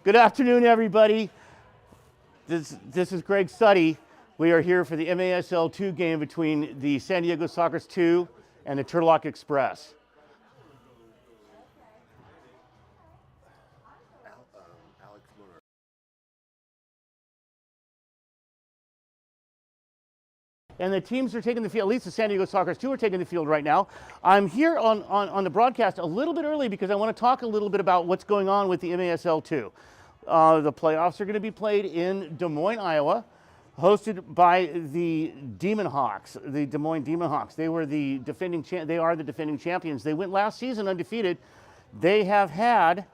Good afternoon, everybody. This is Greg Suddy. We are here for the MASL 2 game between the San Diego Sockers 2 and the Turlock Express. And the teams are taking the field, at least the San Diego Sockers 2 are taking the field right now. I'm here on the broadcast a little bit early because I want to talk a little bit about what's going on with the MASL 2. The playoffs are going to be played in Des Moines, Iowa, hosted by the Demon Hawks, the Des Moines Demon Hawks. They were the defending champions. They went last season undefeated. They have had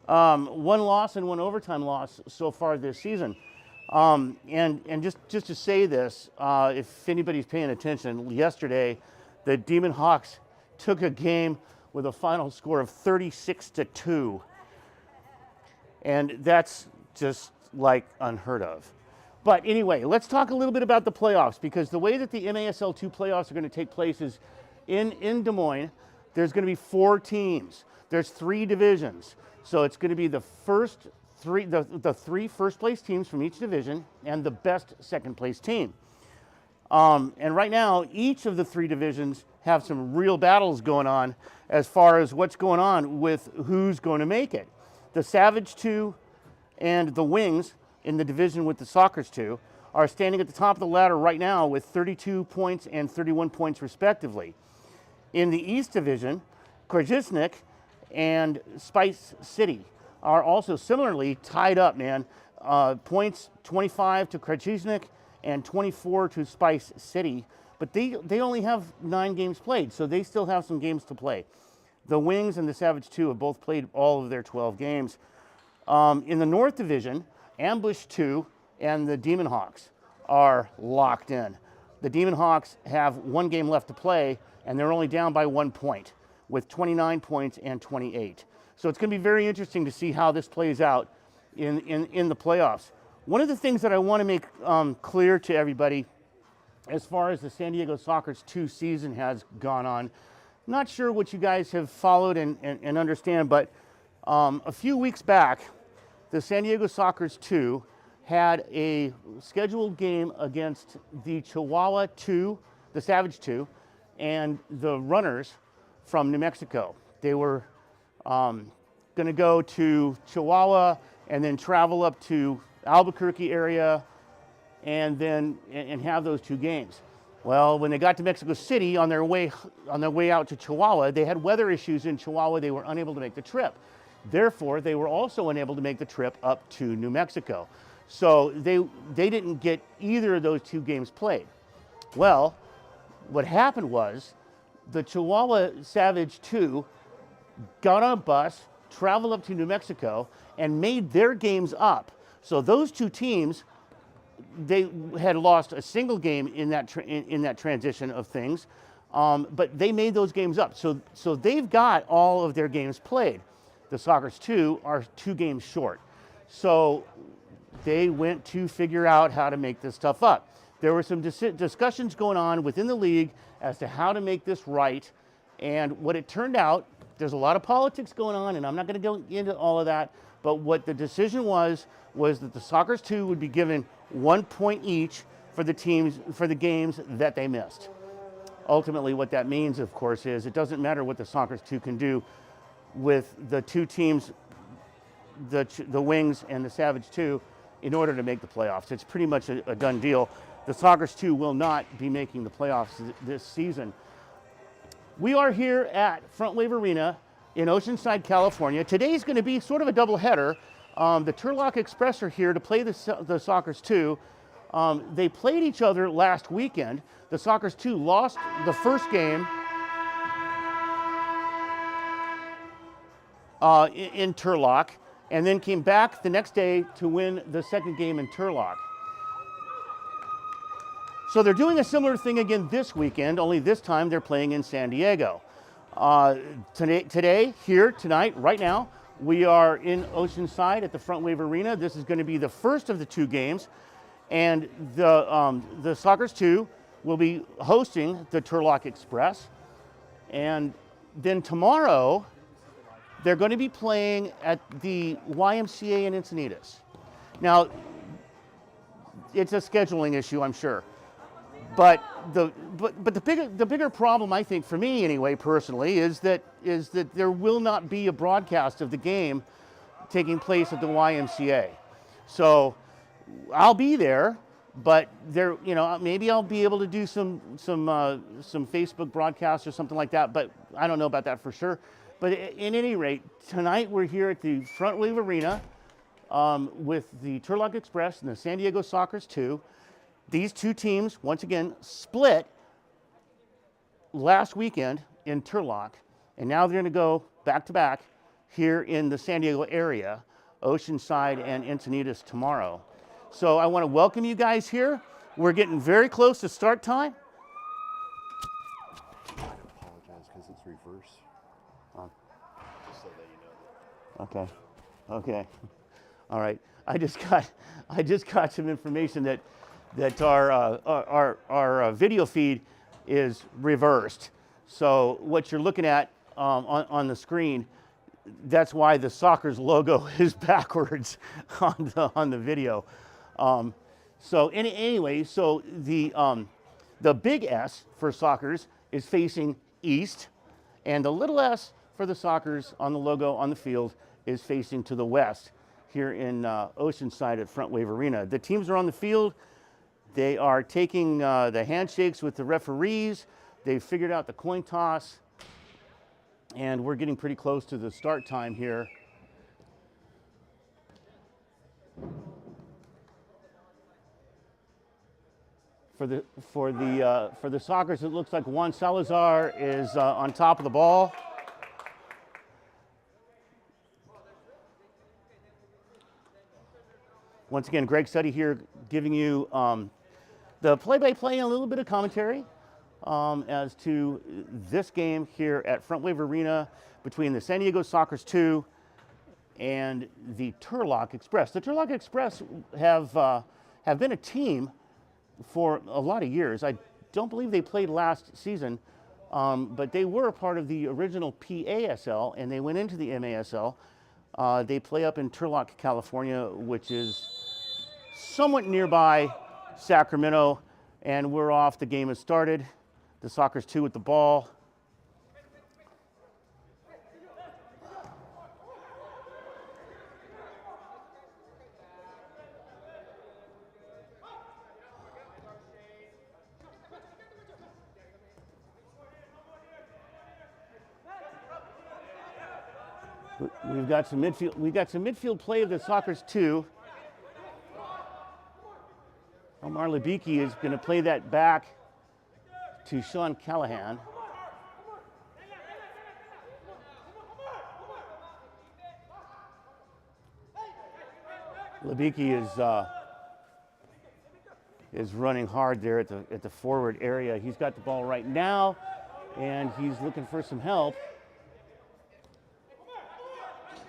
one loss and one overtime loss so far this season. And just to say this, if anybody's paying attention, yesterday the Demon Hawks took a game with a final score of 36-2. And that's just like unheard of. But anyway, let's talk a little bit about the playoffs, because the way that the MASL 2 playoffs are going to take place is in Des Moines, there's going to be 4 teams. There's 3 divisions. So it's going to be the three first place teams from each division and the best second place team. And right now, each of the 3 divisions have some real battles going on as far as what's going on with who's going to make it. The Savage 2 and the Wings in the division with the Sockers 2 are standing at the top of the ladder right now with 32 points and 31 points respectively. In the East Division, Krajisnik and Spice City are also similarly tied up, man. Points 25 to Krajisnik and 24 to Spice City, but they only have 9 games played, so they still have some games to play. The Wings and the Savage 2 have both played all of their 12 games. In the North Division, Ambush 2 and the Demon Hawks are locked in. The Demon Hawks have 1 game left to play, and they're only down by 1 point with 29 points and 28. So it's going to be very interesting to see how this plays out in the playoffs. One of the things that I want to make clear to everybody as far as the San Diego Sockers 2 season has gone on, not sure what you guys have followed and understand, but a few weeks back, the San Diego Sockers 2 had a scheduled game against the Chihuahua 2, the Savage 2, and the Runners from New Mexico. They were going to go to Chihuahua and then travel up to Albuquerque area and have those 2 games. Well, when they got to Mexico City on their way out to Chihuahua, they had weather issues in Chihuahua. They were unable to make the trip. Therefore, they were also unable to make the trip up to New Mexico. So they didn't get either of those 2 games played. Well, what happened was the Chihuahua Savage 2 got on a bus, traveled up to New Mexico, and made their games up. So those 2 teams, they had lost a single game in that transition of things, but they made those games up. So they've got all of their games played. The Sockers 2 are 2 games short. So they went to figure out how to make this stuff up. There were some discussions going on within the league as to how to make this right. And what it turned out, there's a lot of politics going on, and I'm not going to go into all of that. But what the decision was that the Sockers 2 would be given 1 point each for the games that they missed. Ultimately, what that means, of course, is it doesn't matter what the Sockers 2 can do with the 2 teams, the Wings and the Savage 2, in order to make the playoffs. It's pretty much a done deal. The Sockers 2 will not be making the playoffs this season. We are here at Front Wave Arena in Oceanside, California. Today's going to be sort of a doubleheader. The Turlock Express are here to play the Sockers 2. They played each other last weekend. The Sockers 2 lost the first game in Turlock, and then came back the next day to win the second game in Turlock. So they're doing a similar thing again this weekend, only this time they're playing in San Diego. Today, here, tonight, right now, we are in Oceanside at the Front Wave Arena. This is going to be the first of the 2 games, and the Sockers 2 will be hosting the Turlock Express. And then tomorrow, They're going to be playing at the YMCA in Encinitas. Now, it's a scheduling issue, I'm sure. But the bigger problem, I think, for me anyway, personally, is that there will not be a broadcast of the game taking place at the YMCA. So I'll be there, but there, maybe I'll be able to do some Facebook broadcasts or something like that. But I don't know about that for sure. But in any rate, tonight we're here at the Front Wave Arena with the Turlock Express and the San Diego Sockers 2. These two teams, once again, split last weekend in Turlock, and now they're going to go back-to-back here in the San Diego area, Oceanside and Encinitas tomorrow. So I want to welcome you guys here. We're getting very close to start time. I apologize because it's reverse. Just so that you know. Okay. All right. I just got some information that our video feed is reversed. So what you're looking at on the screen, that's why the Sockers logo is backwards on the video. So anyway, so the big S for Sockers is facing east, and the little s for the Sockers on the logo on the field is facing to the west here in Oceanside at Front Wave Arena. The teams are on the field. They are taking the handshakes with the referees. They've figured out the coin toss, and we're getting pretty close to the start time here. For the Sockers, it looks like Juan Salazar is on top of the ball. Once again, Greg Suddy here giving you the play-by-play and a little bit of commentary as to this game here at Front Wave Arena between the San Diego Sockers 2 and the Turlock Express. The Turlock Express have been a team for a lot of years. I don't believe they played last season, but they were a part of the original PASL, and they went into the MASL. They play up in Turlock, California, which is somewhat nearby Sacramento, and we're off. The game has started. The Sockers 2 with the ball. We've got some midfield play of the Sockers 2. Omar Labiki is going to play that back to Sean Callahan. Labiki is running hard there at the forward area. He's got the ball right now, and he's looking for some help.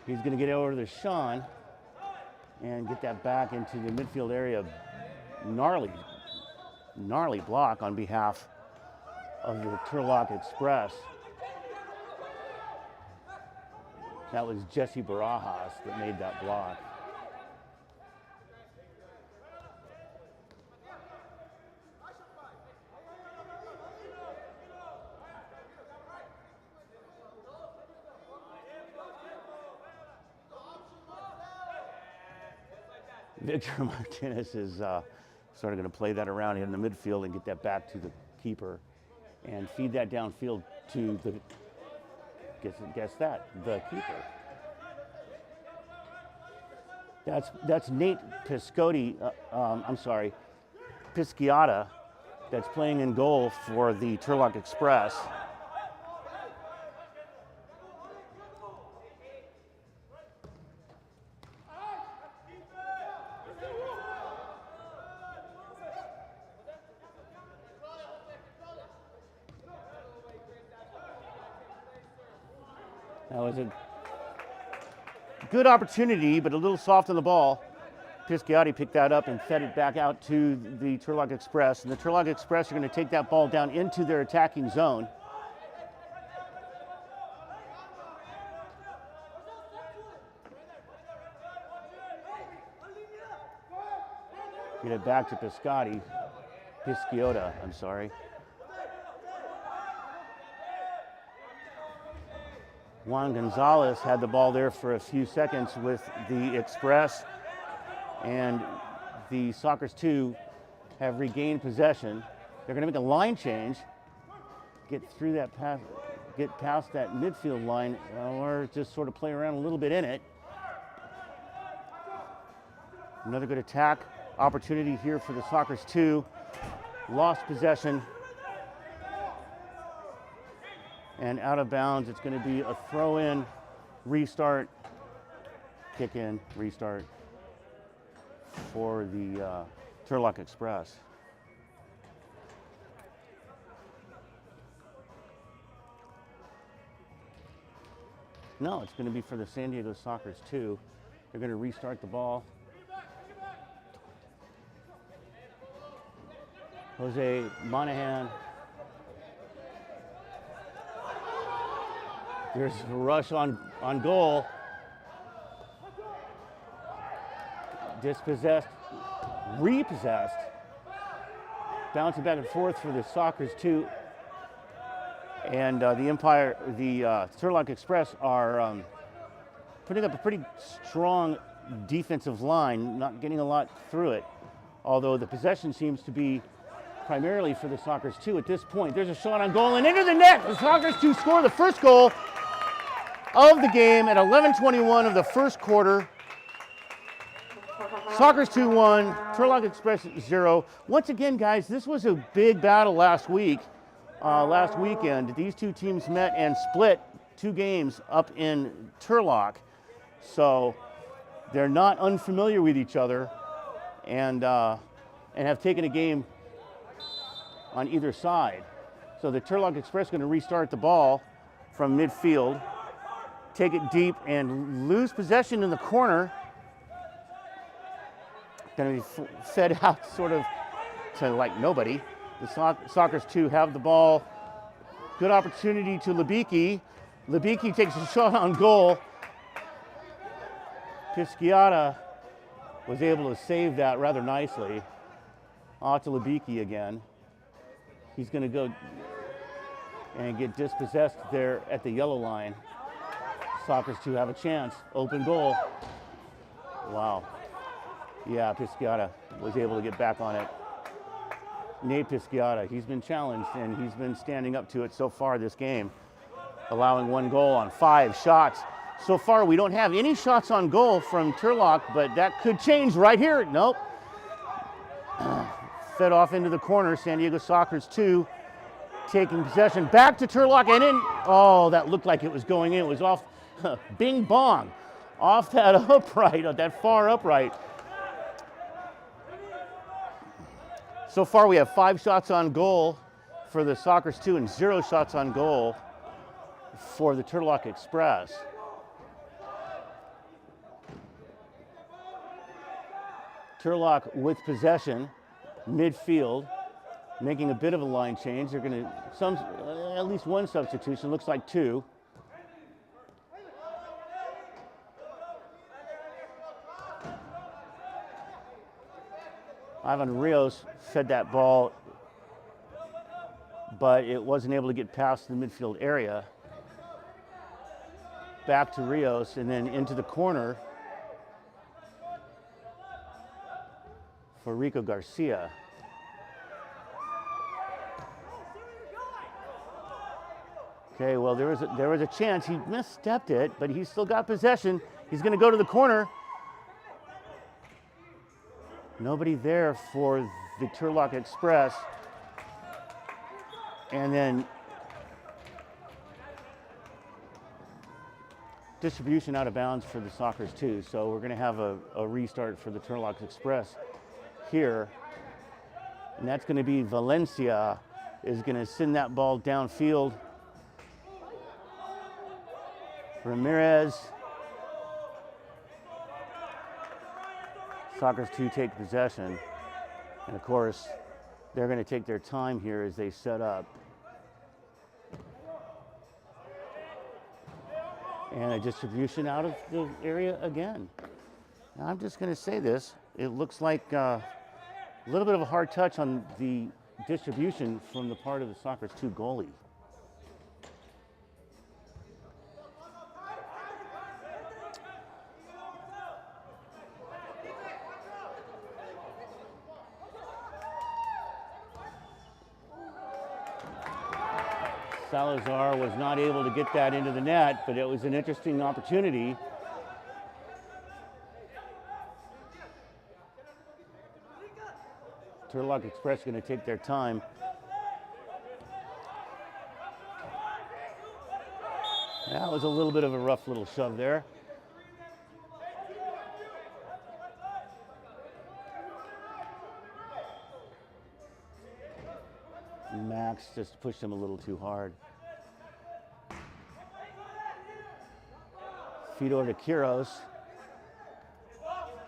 He's going to get over to Sean and get that back into the midfield area. Gnarly block on behalf of the Turlock Express. That was Jesse Barajas that made that block. Victor Martinez is sort of going to play that around in the midfield and get that back to the keeper and feed that downfield to the, the keeper. That's Nate Pisciata, that's playing in goal for the Turlock Express. That was a good opportunity, but a little soft on the ball. Pisciotti picked that up and fed it back out to the Turlock Express. And the Turlock Express are going to take that ball down into their attacking zone. Get it back to Pisciotta, I'm sorry. Juan Gonzalez had the ball there for a few seconds with the Express, and the Sockers 2 have regained possession. They're going to make a line change, get through that pass, get past that midfield line, or just sort of play around a little bit in it. Another good attack opportunity here for the Sockers 2. Lost possession. And out of bounds, it's going to be a throw in, restart, kick in, restart for the Turlock Express. No, it's going to be for the San Diego Sockers 2. They're going to restart the ball. Jose Monahan. There's a rush on goal. Dispossessed, repossessed. Bouncing back and forth for the Sockers 2. And the Turlock Express are putting up a pretty strong defensive line, not getting a lot through it. Although the possession seems to be primarily for the Sockers 2 at this point. There's a shot on goal and into the net. The Sockers 2 score the first goal of the game at 11:21 of the first quarter. Sockers 2-1, Turlock Express 0. Once again, guys, this was a big battle last weekend. These two teams met and split 2 games up in Turlock. So they're not unfamiliar with each other and have taken a game on either side. So the Turlock Express going to restart the ball from midfield, take it deep and lose possession in the corner. Going to be fed out sort of to like nobody. The Sockers 2 have the ball. Good opportunity to Libicki. Libicki takes a shot on goal. Pisciotta was able to save that rather nicely. Off to Libicki again. He's going to go and get dispossessed there at the yellow line. Sockers 2 have a chance. Open goal. Wow. Yeah, Pisciotta was able to get back on it. Nate Pisciotta, he's been challenged and he's been standing up to it so far this game, allowing 1 goal on 5 shots. So far, we don't have any shots on goal from Turlock, but that could change right here. Nope. Fed off into the corner. San Diego Sockers 2 taking possession. Back to Turlock and in. Oh, that looked like it was going in. It was off, bing bong, off that upright, that far upright. So far, we have 5 shots on goal for the Sockers 2 and 0 shots on goal for the Turlock Express. Turlock with possession, midfield, making a bit of a line change. They're going to at least 1 substitution. Looks like 2. Ivan Rios fed that ball, but it wasn't able to get past the midfield area. Back to Rios and then into the corner for Rico Garcia. Okay, well, there was a chance. He misstepped it, but he's still got possession. He's going to go to the corner. Nobody there for the Turlock Express. And then distribution out of bounds for the Sockers 2. So we're going to have a restart for the Turlock Express here. And that's going to be Valencia is going to send that ball downfield. Ramirez. Sockers 2 take possession. And of course, they're going to take their time here as they set up. And a distribution out of the area again. Now, I'm just going to say this. It looks like A little bit of a hard touch on the distribution from the part of the Soccer's 2 goalie. Salazar was not able to get that into the net, but it was an interesting opportunity. Turlock Express going to take their time. That was a little bit of a rough little shove there. Max just pushed him a little too hard. Fedor to Kiros.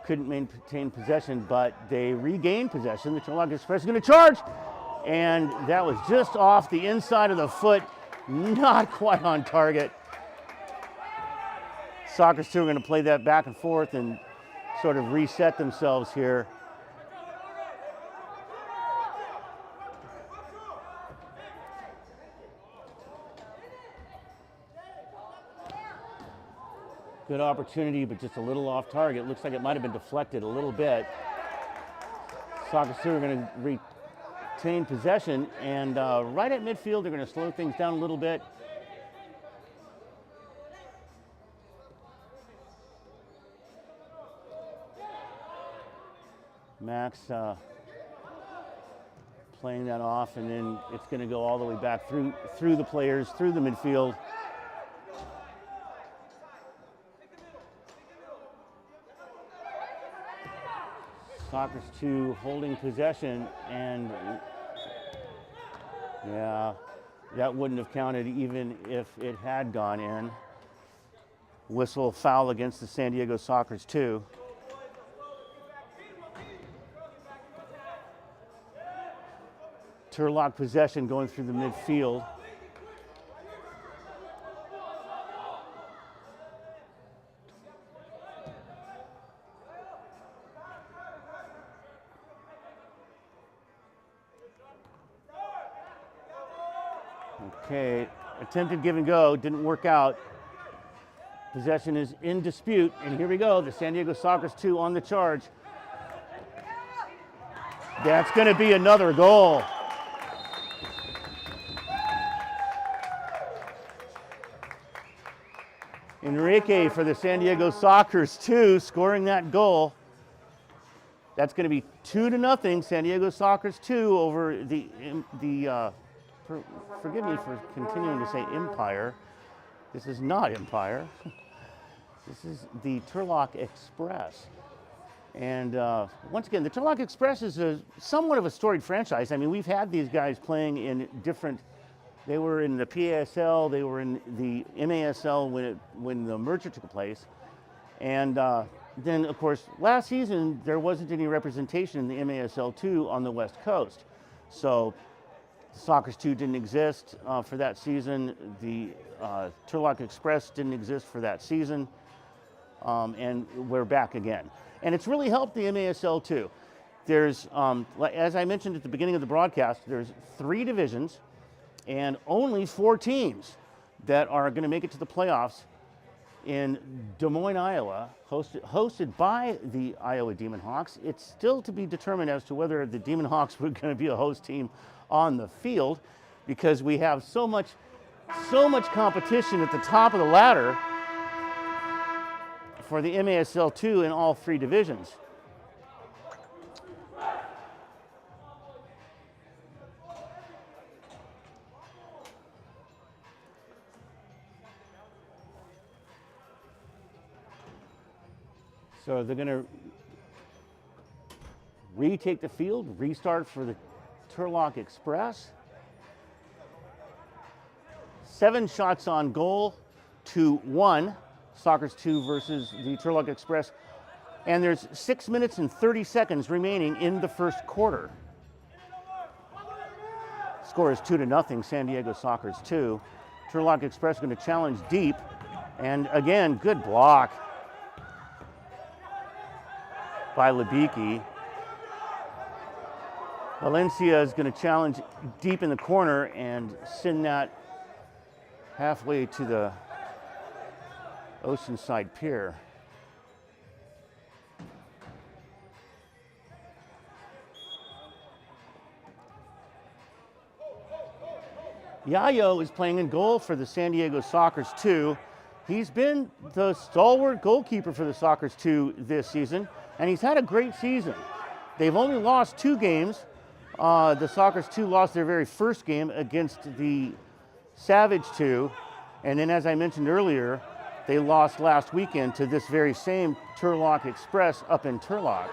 Couldn't maintain possession, but they regained possession. The Turlock Express is going to charge, and that was just off the inside of the foot, not quite on target. Soccer's 2 are going to play that back and forth and sort of reset themselves here. Good opportunity, but just a little off target. Looks like it might have been deflected a little bit. Soccer 2 are going to retain possession, and right at midfield, they're going to slow things down a little bit. Max playing that off, and then it's going to go all the way back through the players, through the midfield. Soccer's 2 holding possession, and yeah, that wouldn't have counted even if it had gone in. Whistle foul against the San Diego Soccer's 2. Turlock possession going through the midfield. Okay, attempted give and go, didn't work out. Possession is in dispute, and here we go. The San Diego Soccer's 2 on the charge. That's going to be another goal. Enrique for the San Diego Soccer's 2 scoring that goal. That's going to be 2-0. San Diego Soccer's 2 over the forgive me for continuing to say Empire. This is not Empire. This is the Turlock Express. And once again, the Turlock Express is somewhat of a storied franchise. I mean, we've had these guys playing in different, they were in the PASL, they were in the MASL when the merger took place. And then, of course, last season, there wasn't any representation in the MASL 2 on the West Coast. So Soccer's 2 didn't exist for that season. The Turlock Express didn't exist for that season. And we're back again. And it's really helped the MASL 2. There's, as I mentioned at the beginning of the broadcast, there's 3 divisions and only 4 teams that are going to make it to the playoffs in Des Moines, Iowa, hosted by the Iowa Demon Hawks. It's still to be determined as to whether the Demon Hawks were going to be a host team on the field, because we have so much competition at the top of the ladder for the MASL 2 in all 3 divisions. So they're going to retake the field, restart for the Turlock Express. 7 shots on goal to 1. Soccer's 2 versus the Turlock Express. And there's 6 minutes and 30 seconds remaining in the first quarter. Score is 2-0, San Diego Soccer's 2. Turlock Express going to challenge deep. And again, good block by Libicki. Valencia is going to challenge deep in the corner and send that halfway to the Oceanside Pier. Yayo is playing in goal for the San Diego Sockers 2. He's been the stalwart goalkeeper for the Sockers 2 this season, and he's had a great season. They've only lost 2 games. The Sockers 2 lost their very first game against the Savage 2, and then as I mentioned earlier, they lost last weekend to this very same Turlock Express up in Turlock.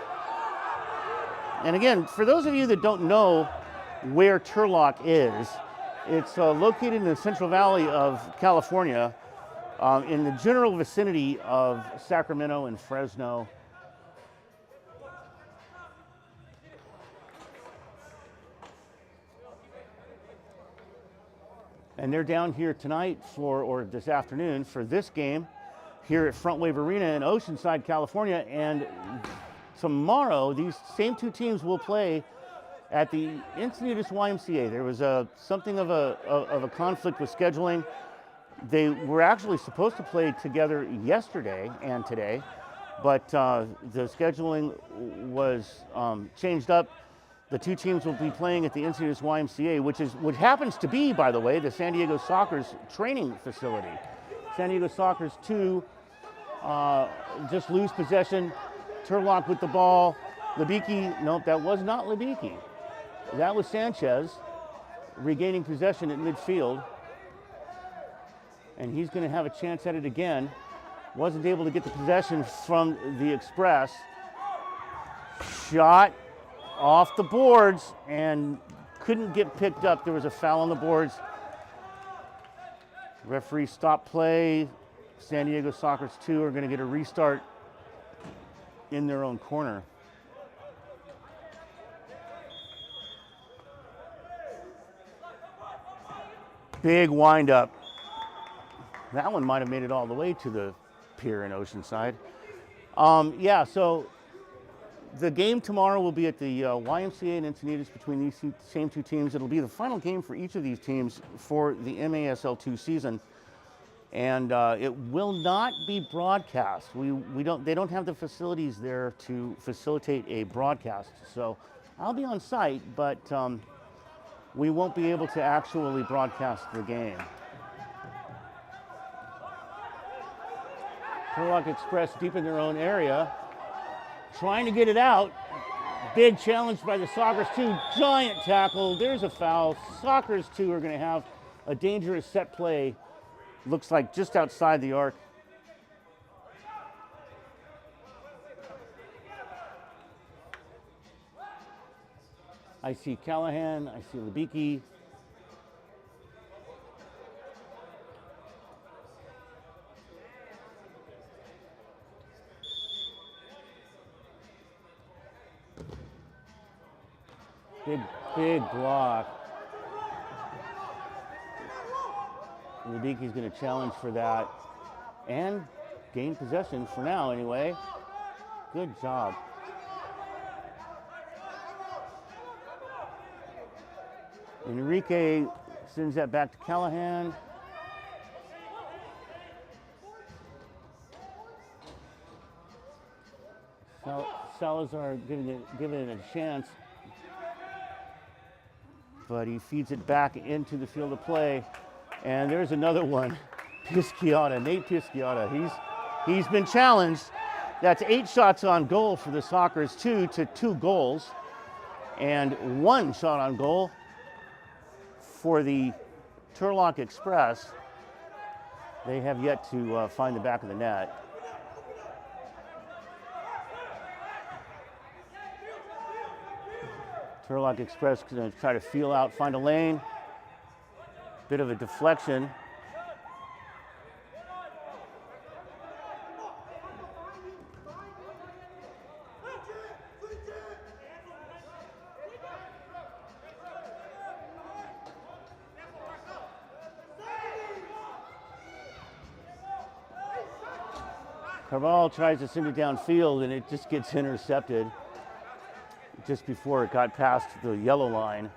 And again, for those of you that don't know where Turlock is, it's located in the Central Valley of California, in the general vicinity of Sacramento and Fresno. And they're down here tonight or this afternoon for this game here at Front Wave Arena in Oceanside, California. And tomorrow, these same 2 teams will play at the Encinitas YMCA. There was something of a conflict with scheduling. They were actually supposed to play together yesterday and today, but the scheduling was changed up. The 2 teams will be playing at the Encinitas YMCA, which happens to be, by the way, the San Diego Sockers training facility. San Diego Sockers 2 just lose possession. Turlock with the ball. Libicki, nope, that was not Libicki. That was Sanchez regaining possession at midfield. And he's going to have a chance at it again. Wasn't able to get the possession from the Express. Shot off the boards and couldn't get picked up. There was a foul on the boards. Referee stopped play. San Diego Sockers 2 are going to get a restart in their own corner. Big windup. That one might have made it all the way to the pier in Oceanside. Yeah, so the game tomorrow will be at the YMCA in Encinitas between these same 2 teams. It'll be the final game for each of these teams for the MASL2 season. And it will not be broadcast. They don't have the facilities there to facilitate a broadcast. So I'll be on site, but we won't be able to actually broadcast the game. Turlock Express deep in their own area, trying to get it out. Big challenge by the Sockers 2, giant tackle. There's a foul. Sockers 2 are going to have a dangerous set play. Looks like just outside the arc. I see Callahan, I see Libicki. Big block. Libicki's going to challenge for that and gain possession for now anyway. Good job. Enrique sends that back to Callahan. Salazar giving it a chance, but he feeds it back into the field of play. And there's another one, Pisciata, Nate Pisciata. He's been challenged. That's 8 shots on goal for the Sockers 2 to 2 goals, and 1 shot on goal for the Turlock Express. They have yet to find the back of the net. Turlock Express going to try to feel out, find a lane. Bit of a deflection. Carvalho tries to send it downfield and it just gets intercepted. just before it got past the yellow line.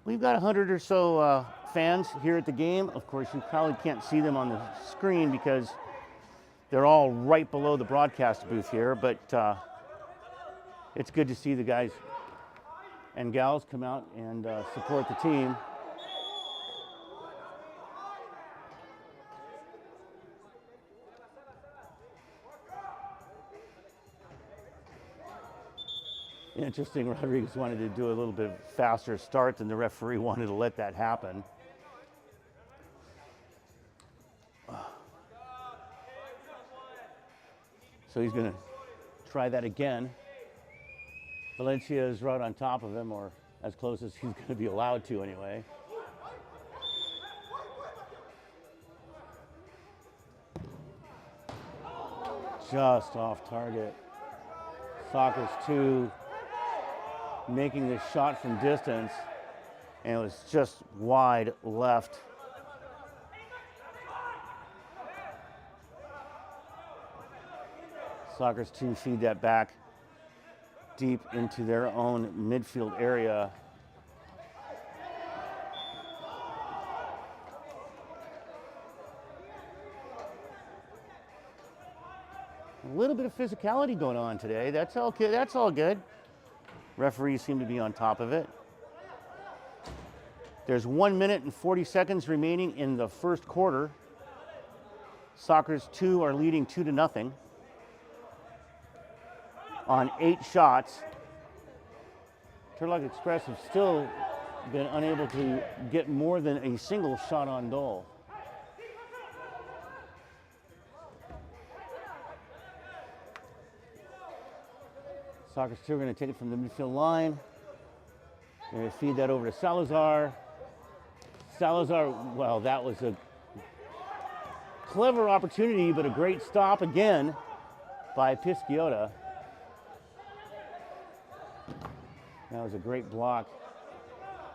We've got 100 or so fans here at the game. Of course, you probably can't see them on the screen because they're all right below the broadcast booth here, but it's good to see the guys and gals come out and support the team. Interesting, Rodriguez wanted to do a little bit faster start than the referee wanted to let that happen. So he's going to try that again. Valencia is right on top of him, or as close as he's going to be allowed to anyway. Just off target. Soccer's 2 making this shot from distance, and it was just wide left. Soccer's 2 feed that back deep into their own midfield area. A little bit of physicality going on today. That's okay. That's all good. Referees seem to be on top of it. There's 1 minute and 40 seconds remaining in the first quarter. Soccer's 2 are leading 2-0 on 8 shots. Turlock Express have still been unable to get more than a single shot on goal. Soccer's 2 are going to take it from the midfield line. They're going to feed that over to Salazar. Salazar, well, that was a clever opportunity, but a great stop again by Pisciotta. That was a great block.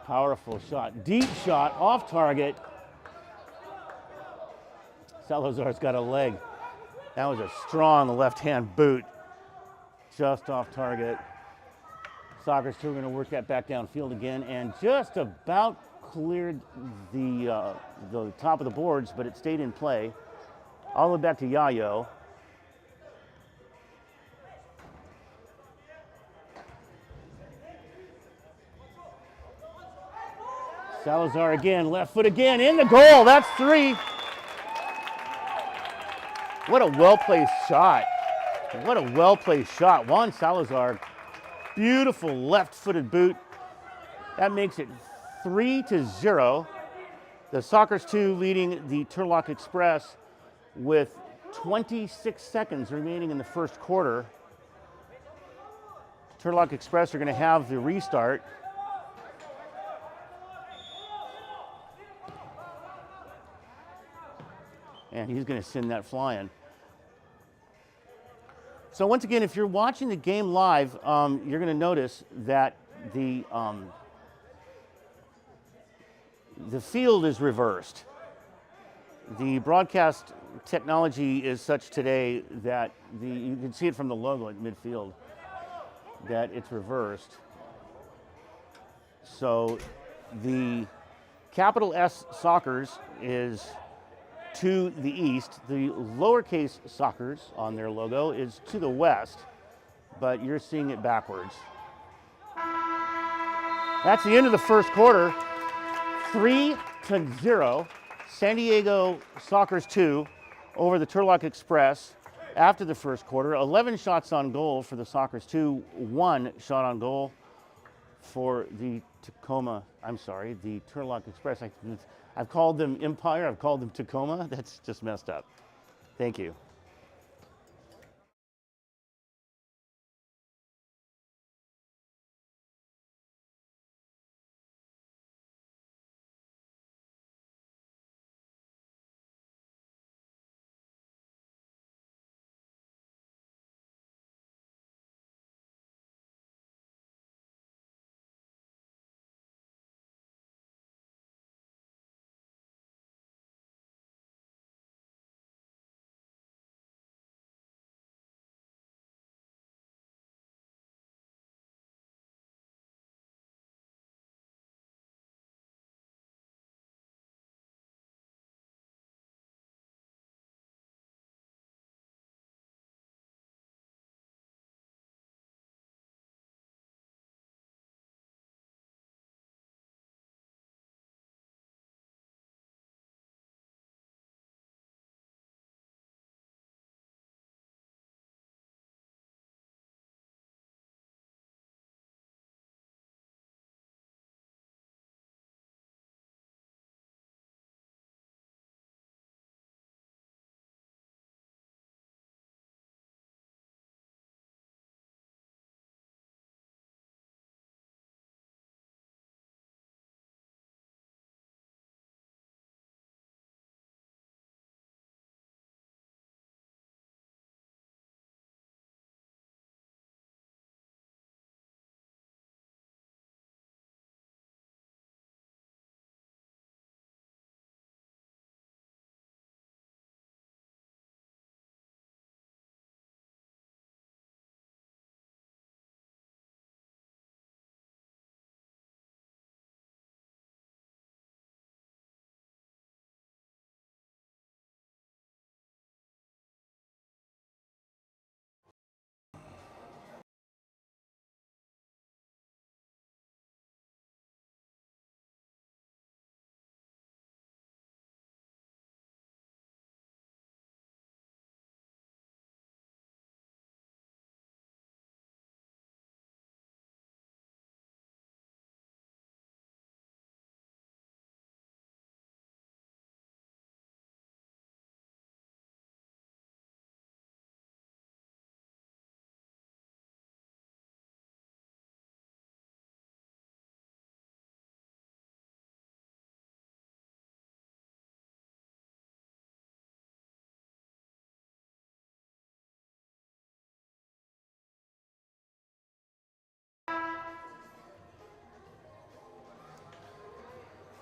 Powerful shot. Deep shot, off target. Salazar's got a leg. That was a strong left-hand boot. Just off target. Soccer's 2 are going to work that back downfield again, and just about cleared the top of the boards, but it stayed in play. All the way back to Yayo. Salazar again, left foot again, in the goal. That's 3. What a well-placed shot. What a well-placed shot. Juan Salazar, beautiful left-footed boot. That makes it 3-0. The Soccer's 2 leading the Turlock Express with 26 seconds remaining in the first quarter. Turlock Express are going to have the restart. And he's going to send that flying. So once again, if you're watching the game live, you're going to notice that the field is reversed. The broadcast technology is such today that you can see it from the logo at midfield that it's reversed. So the capital S Soccers is to the east. The lowercase Soccers on their logo is to the west, but you're seeing it backwards. That's the end of the first quarter. 3-0. San Diego Soccer's 2 over the Turlock Express after the first quarter. 11 shots on goal for the Soccer's 2, 1 shot on goal for the the Turlock Express. I've called them Empire, I've called them Tacoma. That's just messed up. Thank you.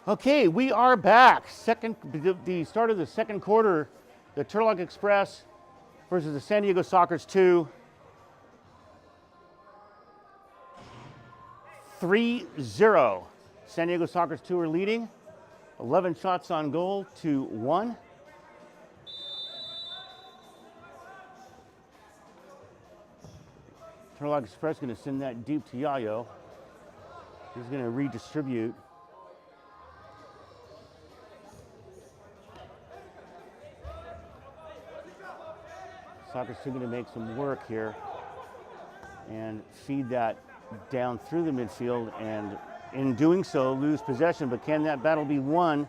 Okay, we are back. The start of the second quarter, the Turlock Express versus the San Diego Sockers 2. 3-0. San Diego Sockers 2 are leading. 11 shots on goal to 1. Turlock Express going to send that deep to Yayo. He's going to redistribute. Sockers 2 going to make some work here and feed that down through the midfield, and in doing so lose possession. But can that battle be won?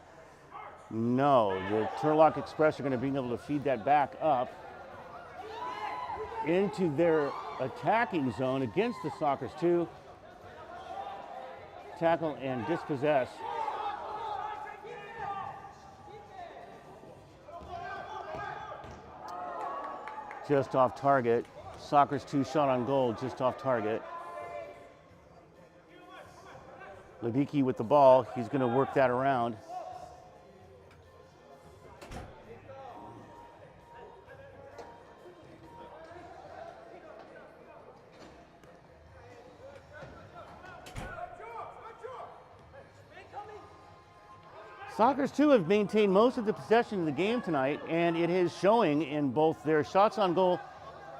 No. The Turlock Express are going to be able to feed that back up into their attacking zone against the Sockers 2. Tackle and dispossess. Just off target. Sockers 2 shot on goal, just off target. Ledicki with the ball. He's going to work that around. Sockers 2 have maintained most of the possession of the game tonight, and it is showing in both their shots on goal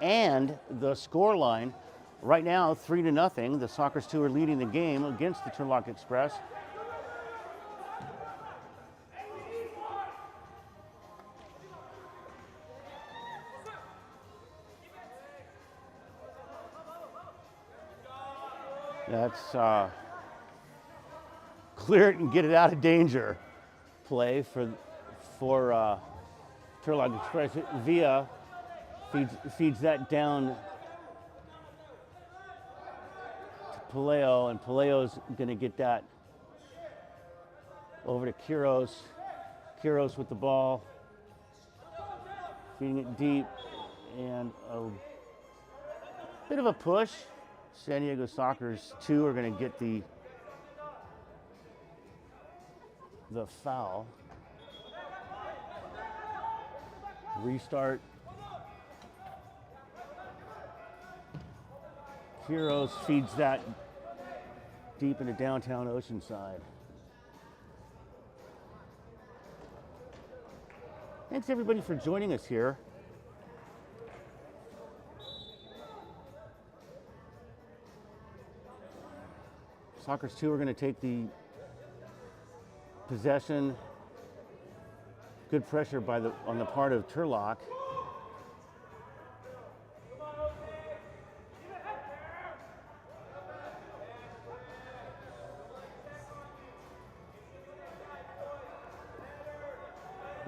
and the score line. Right now, 3-0. The Sockers 2 are leading the game against the Turlock Express. That's clear it and get it out of danger play for Turlock Express. Via feeds that down to Paleo, and Paleo's going to get that over to Quiros. Quiros with the ball, feeding it deep, and a bit of a push. San Diego Sockers 2 are going to get the foul. Restart. Quiros feeds that deep into downtown Oceanside. Thanks everybody for joining us here. Sockers 2 are going to take the possession. Good pressure on the part of Turlock.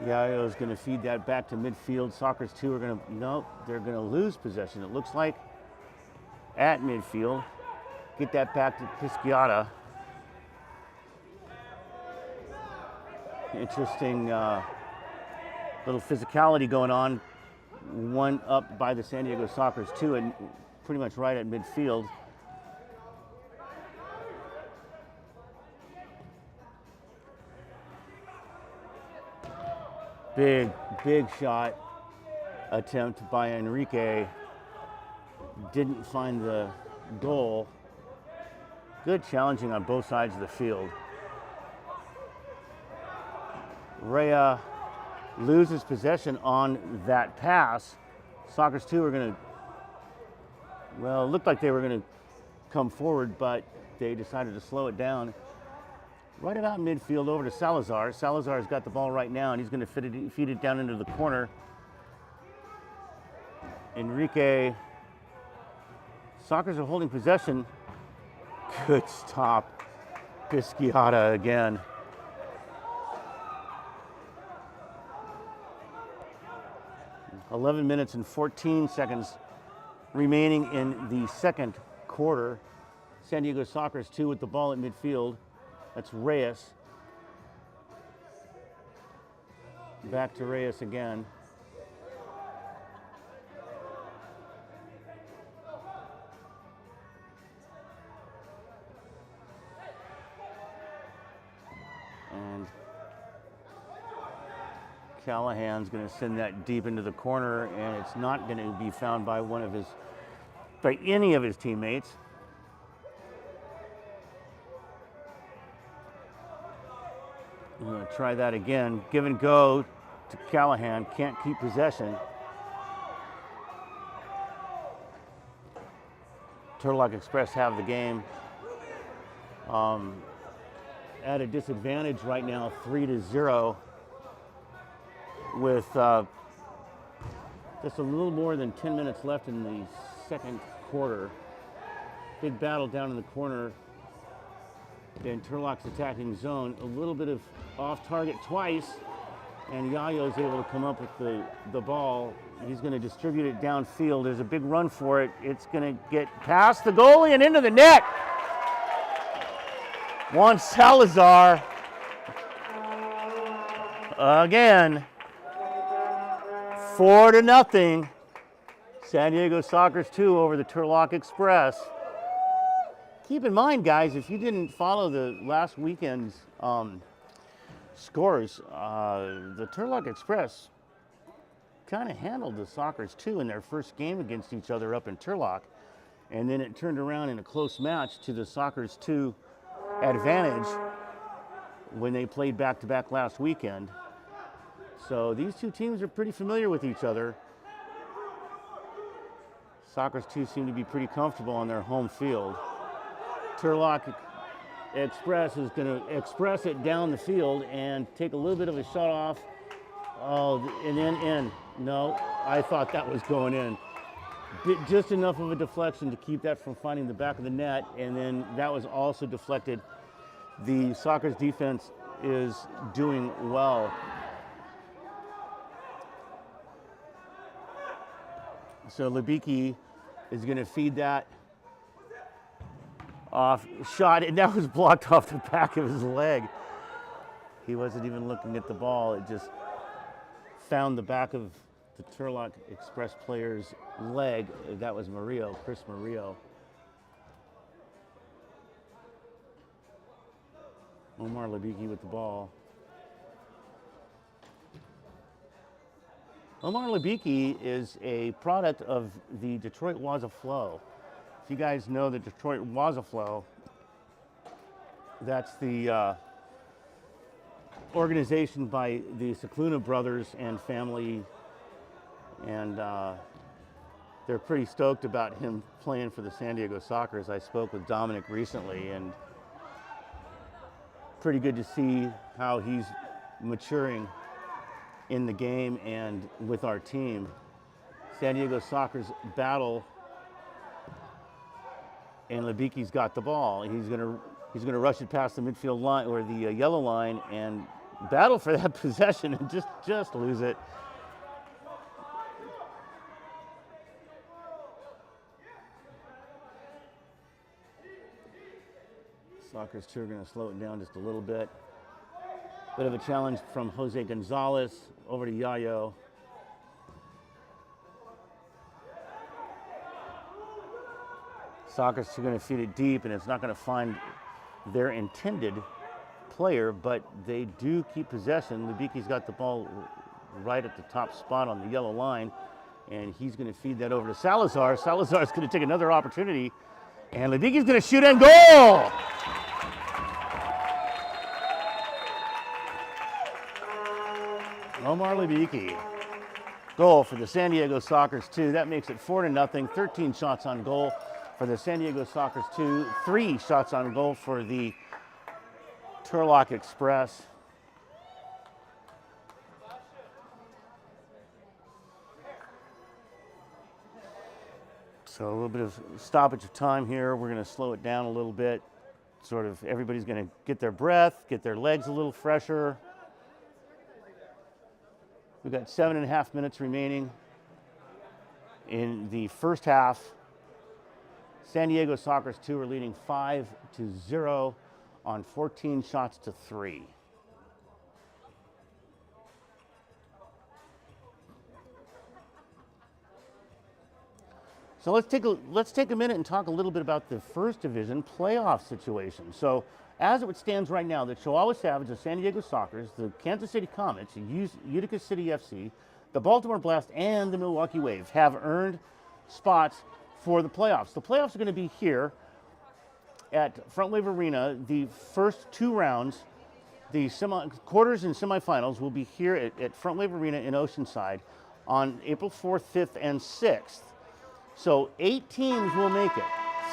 Yayo's going to feed that back to midfield. Sockers 2 are going to, they're going to lose possession, it looks like, at midfield. Get that back to Pisciata. Interesting little physicality going on. One up by the San Diego Sockers 2 and pretty much right at midfield. Big shot attempt by Enrique. Didn't find the goal. Good challenging on both sides of the field. Rea loses possession on that pass. Sockers 2 are going to, well, it looked like they were going to come forward, but they decided to slow it down. Right about midfield over to Salazar. Salazar's got the ball right now, and he's going to feed it down into the corner. Enrique. Sockers are holding possession. Good stop. Pisciata again. .11 minutes and 14 seconds remaining in the second quarter. San Diego Sockers 2 with the ball at midfield. That's Reyes. Back to Reyes again. Callahan's going to send that deep into the corner, and it's not going to be found by any of his teammates. I'm going to try that again. Give and go to Callahan. Can't keep possession. Turlock Express have the game. At a disadvantage right now, 3-0, with just a little more than 10 minutes left in the second quarter. Big battle down in the corner. And Turlock's attacking zone. A little bit of off target twice, and Yayo's able to come up with the ball. He's going to distribute it downfield. There's a big run for it. It's going to get past the goalie and into the net. Juan Salazar again. 4-0. San Diego Soccer's 2 over the Turlock Express. Keep in mind, guys, if you didn't follow the last weekend's scores, the Turlock Express kind of handled the Soccer's 2 in their first game against each other up in Turlock, and then it turned around in a close match to the Soccer's 2 advantage when they played back-to-back last weekend. So these two teams are pretty familiar with each other. Soccer's 2 seem to be pretty comfortable on their home field. Turlock Express is going to express it down the field and take a little bit of a shot off. Oh, and then in. No, I thought that was going in. Just enough of a deflection to keep that from finding the back of the net, and then that was also deflected. The Soccer's defense is doing well. So Libicki is going to feed that off shot, and that was blocked off the back of his leg. He wasn't even looking at the ball. It just found the back of the Turlock Express player's leg. That was Chris Murillo. Omar Libicki with the ball. Omar Libicki is a product of the Detroit Waza Flow. If you guys know the Detroit Waza Flow, that's the organization by the Cicluna brothers and family, and they're pretty stoked about him playing for the San Diego Sockers. I spoke with Dominic recently, and pretty good to see how he's maturing in the game and with our team. San Diego Soccer's battle, and Libicki's got the ball. He's gonna rush it past the midfield line or the yellow line and battle for that possession and just lose it. Soccer's 2 are going to slow it down just a little bit. Bit of a challenge from Jose Gonzalez over to Yayo. Soccer's 2 going to feed it deep, and it's not going to find their intended player, but they do keep possession. Libicki's got the ball right at the top spot on the yellow line, and he's going to feed that over to Salazar. Salazar's going to take another opportunity, and Libicki's going to shoot and goal! Omar Libicki. Goal for the San Diego Soccer's 2. That makes it 4-0. 13 shots on goal for the San Diego Soccer's 2. 3 shots on goal for the Turlock Express. So a little bit of stoppage of time here. We're going to slow it down a little bit. Sort of everybody's going to get their breath, get their legs a little fresher. We've got 7.5 minutes remaining in the first half. San Diego Soccer's 2 are leading 5-0 on 14 shots to 3. So let's take a minute and talk a little bit about the first division playoff situation. So as it stands right now, the Chihuahua Savage, the San Diego Sockers, the Kansas City Comets, Utica City FC, the Baltimore Blast, and the Milwaukee Wave have earned spots for the playoffs. The playoffs are going to be here at Front Wave Arena. The first 2 rounds, the quarters and semifinals, will be here at Front Wave Arena in Oceanside on April 4th, 5th, and 6th. So 8 teams will make it.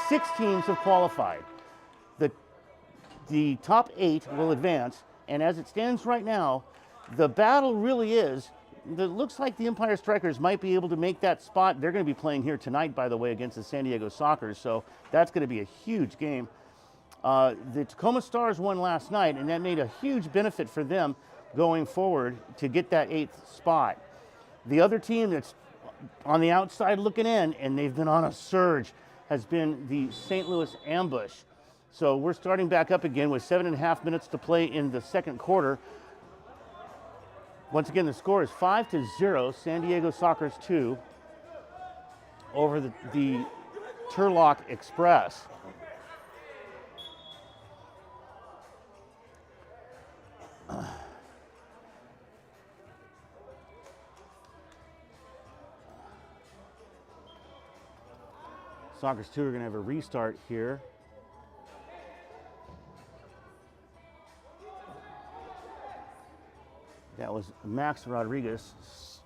6 teams have qualified. The top 8 will advance, and as it stands right now, the battle really is, it looks like the Empire Strikers might be able to make that spot. They're going to be playing here tonight, by the way, against the San Diego Sockers, so that's going to be a huge game. The Tacoma Stars won last night, and that made a huge benefit for them going forward to get that 8th spot. The other team that's on the outside looking in, and they've been on a surge, has been the St. Louis Ambush. So we're starting back up again with 7.5 minutes to play in the second quarter. Once again, the score is 5-0, San Diego Sockers 2 over the Turlock Express. Sockers 2 are going to have a restart here. That was Max Rodriguez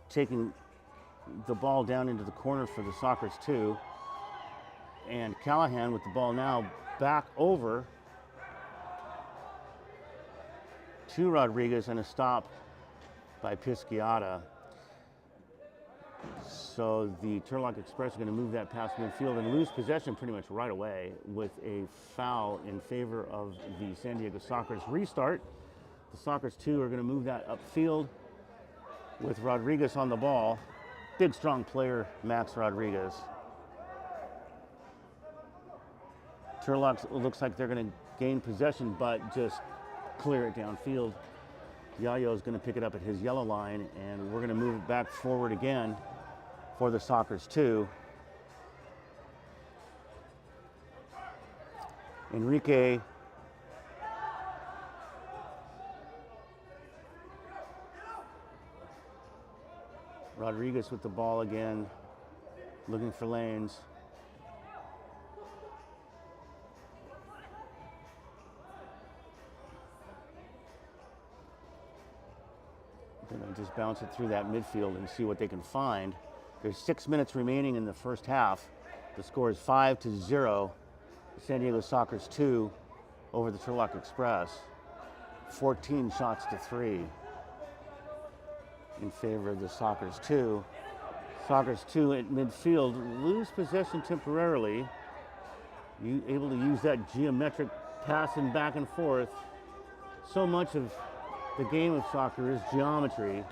taking the ball down into the corner for the Sockers 2. And Callahan with the ball now back over to Rodriguez, and a stop by Pisciata. So the Turlock Express are going to move that past midfield and lose possession pretty much right away with a foul in favor of the San Diego Sockers. Restart. The Sockers 2 are going to move that upfield with Rodriguez on the ball. Big, strong player, Max Rodriguez. Turlock looks like they're going to gain possession, but just clear it downfield. Yayo is going to pick it up at his yellow line, and we're going to move it back forward again for the Sockers 2. Enrique Rodriguez with the ball again, looking for lanes. Gonna just bounce it through that midfield and see what they can find. There's 6 minutes remaining in the first half. The score is 5-0. San Diego Sockers 2 over the Turlock Express. 14 shots to 3 in favor of the Sockers 2. Sockers 2 at midfield lose possession temporarily. Able to use that geometric passing back and forth. So much of the game of soccer is geometry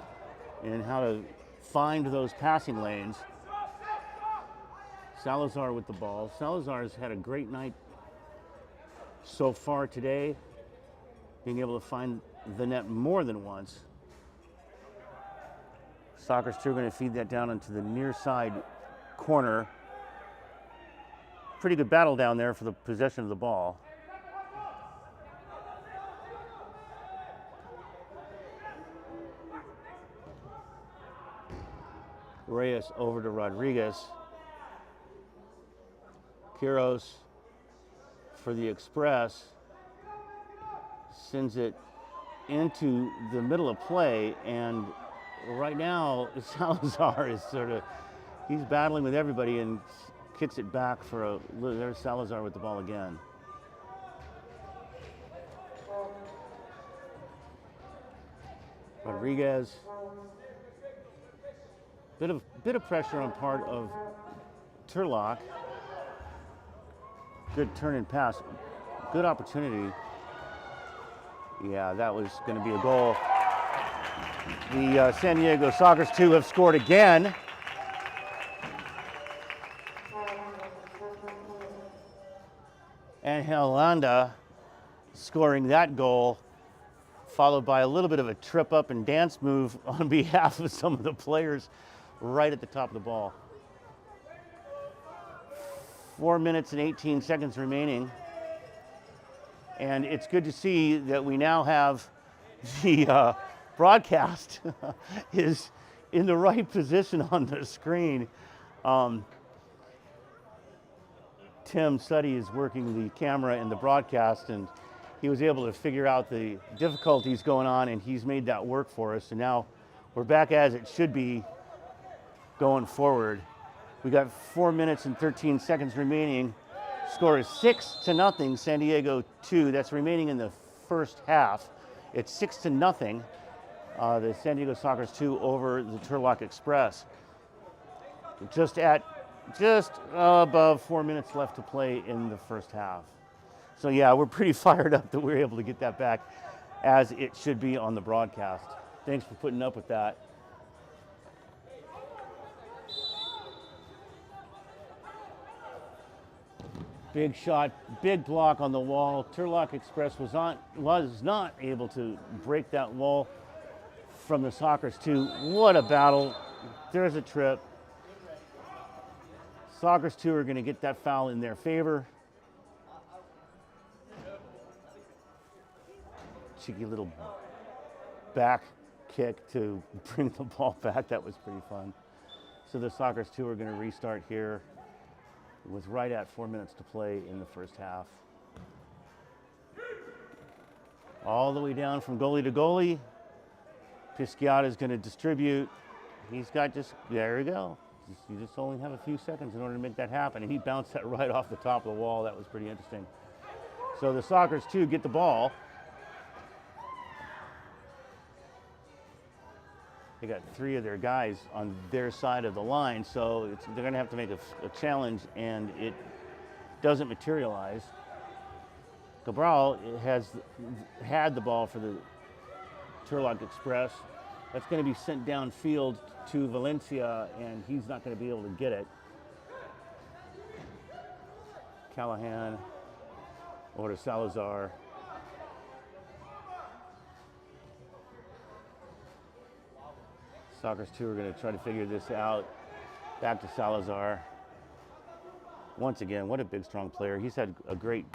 and how to find those passing lanes. Salazar with the ball. Salazar has had a great night so far today, being able to find the net more than once. Sockers 2 are going to feed that down into the near side corner. Pretty good battle down there for the possession of the ball. Reyes over to Rodriguez. Quiros for the Express sends it into the middle of play, and right now Salazar is he's battling with everybody and kicks it back for there's Salazar with the ball again. Rodriguez. Bit of pressure on part of Turlock. Good turn and pass. Good opportunity. Yeah, that was going to be a goal. The San Diego Sockers 2 have scored again. And Helanda scoring that goal, followed by a little bit of a trip up and dance move on behalf of some of the players right at the top of the ball. 4 minutes and 18 seconds remaining. And it's good to see that we now have the broadcast is in the right position on the screen. Tim Suddy is working the camera and the broadcast, and he was able to figure out the difficulties going on, and he's made that work for us. And now we're back as it should be going forward. We got 4 minutes and 13 seconds remaining. Score is 6-0, San Diego 2. That's remaining in the first half. It's 6-0. The San Diego Sockers 2 over the Turlock Express. Just above 4 minutes left to play in the first half. So yeah, we're pretty fired up that we're able to get that back as it should be on the broadcast. Thanks for putting up with that. Big shot, big block on the wall. Turlock Express was not able to break that wall from the Sockers 2. What a battle. There's a trip. Sockers 2 are going to get that foul in their favor. Cheeky little back kick to bring the ball back. That was pretty fun. So the Sockers 2 are going to restart here with right at 4 minutes to play in the first half. All the way down from goalie to goalie. Pisciata is going to distribute. He's got there we go. You just only have a few seconds in order to make that happen. And he bounced that right off the top of the wall. That was pretty interesting. So the Sockers 2 get the ball. They got 3 of their guys on their side of the line, so they're going to have to make a challenge, and it doesn't materialize. Cabral has had the ball for the Turlock Express. That's going to be sent downfield to Valencia, and he's not going to be able to get it. Callahan over to Salazar. Sockers 2 are going to try to figure this out. Back to Salazar. Once again, what a big, strong player. He's had a great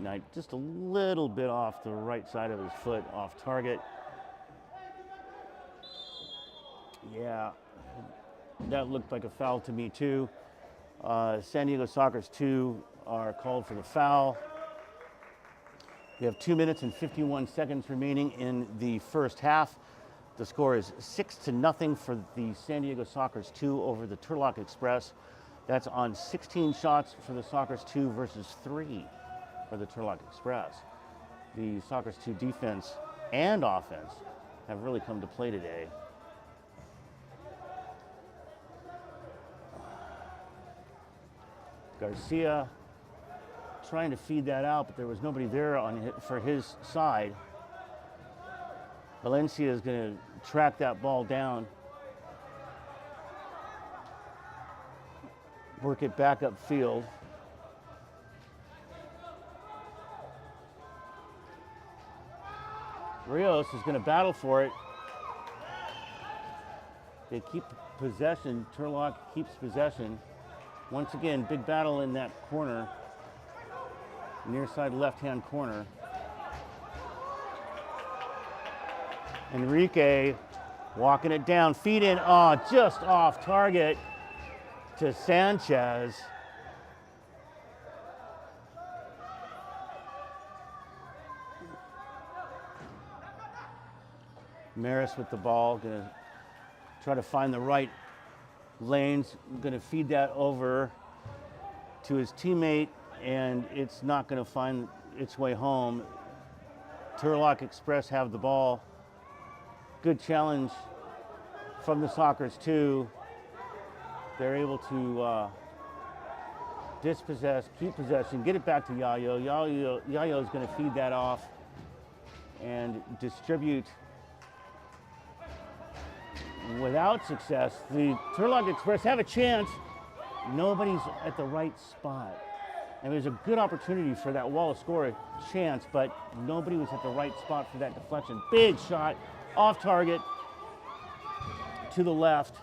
night. Just a little bit off the right side of his foot, off target. Yeah, that looked like a foul to me too. San Diego Sockers 2 are called for the foul. We have 2 minutes and 51 seconds remaining in the first half. The score is 6-0 for the San Diego Sockers 2 over the Turlock Express. That's on 16 shots for the Sockers 2 versus 3 for the Turlock Express. The Sockers 2 defense and offense have really come to play today. Garcia trying to feed that out, but there was nobody there for his side. Valencia is going to track that ball down, work it back upfield. Rios is going to battle for it. They keep possession. Turlock keeps possession. Once again, big battle in that corner, near side left-hand corner. Enrique walking it down, feed in, just off target to Sanchez. Maris with the ball, gonna try to find the right lanes, gonna feed that over to his teammate, and it's not gonna find its way home. Turlock Express have the ball. Good challenge from the Sockers 2. They're able to dispossess, keep possession, get it back to Yayo. Yayo is going to feed that off and distribute without success. The Turlock Express have a chance. Nobody's at the right spot. And there's a good opportunity for that wall to score a chance, but nobody was at the right spot for that deflection. Big shot. Off target to the left.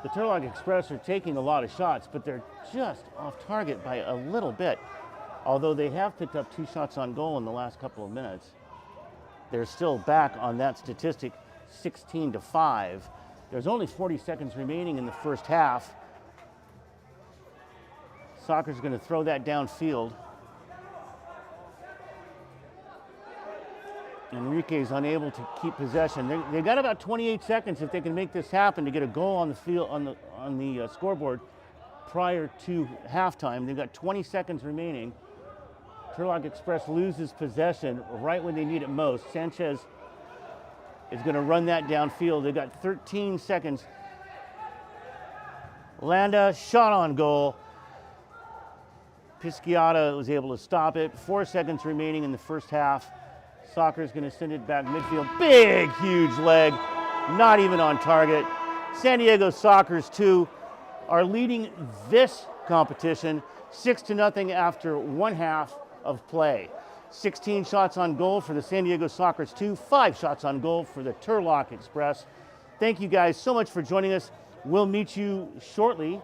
The Turlock Express are taking a lot of shots, but they're just off target by a little bit. Although they have picked up 2 shots on goal in the last couple of minutes, they're still back on that statistic, 16-5. There's only 40 seconds remaining in the first half. Soccer's going to throw that downfield. Enrique's unable to keep possession. They've got about 28 seconds if they can make this happen to get a goal on the field on the scoreboard prior to halftime. They've got 20 seconds remaining. Turlock Express loses possession right when they need it most. Sanchez is going to run that downfield. They've got 13 seconds. Landa, shot on goal. Pisciata was able to stop it. 4 seconds remaining in the first half. Soccer's going to send it back midfield. Big, huge leg. Not even on target. San Diego Soccer's 2 are leading this competition 6-0 after 1 half of play. 16 shots on goal for the San Diego Soccer's 2, 5 shots on goal for the Turlock Express. Thank you guys so much for joining us. We'll meet you shortly.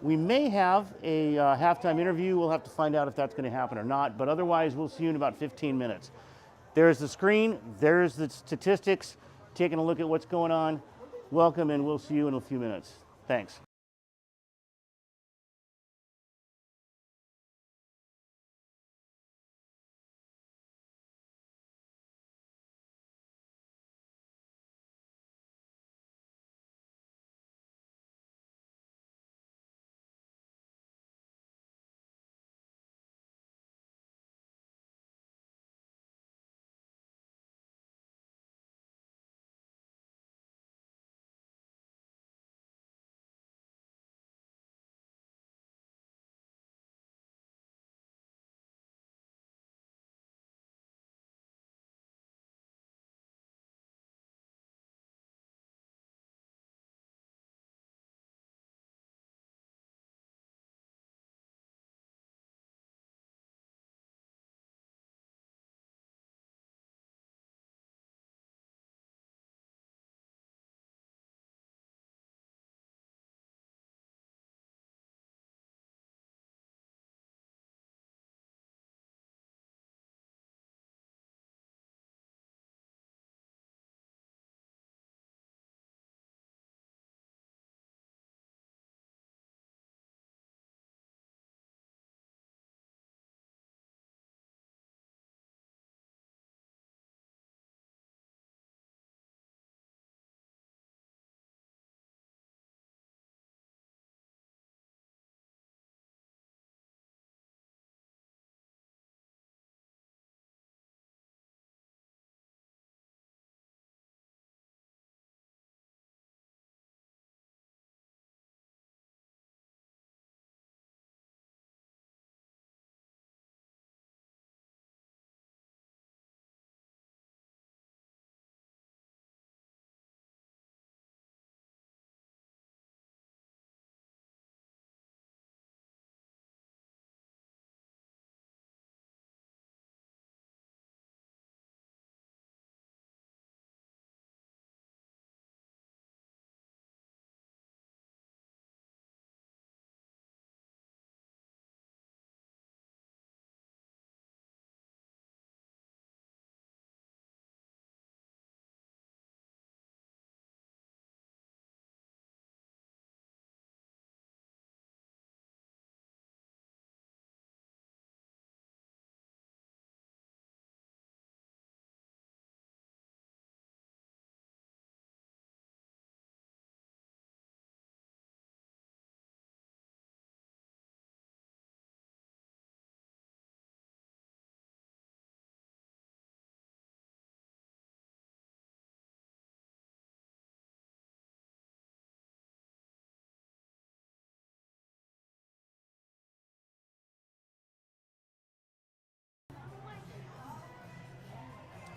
We may have a halftime interview. We'll have to find out if that's going to happen or not, but otherwise we'll see you in about 15 minutes. There's the screen, there's the statistics, taking a look at what's going on. Welcome, and we'll see you in a few minutes. Thanks.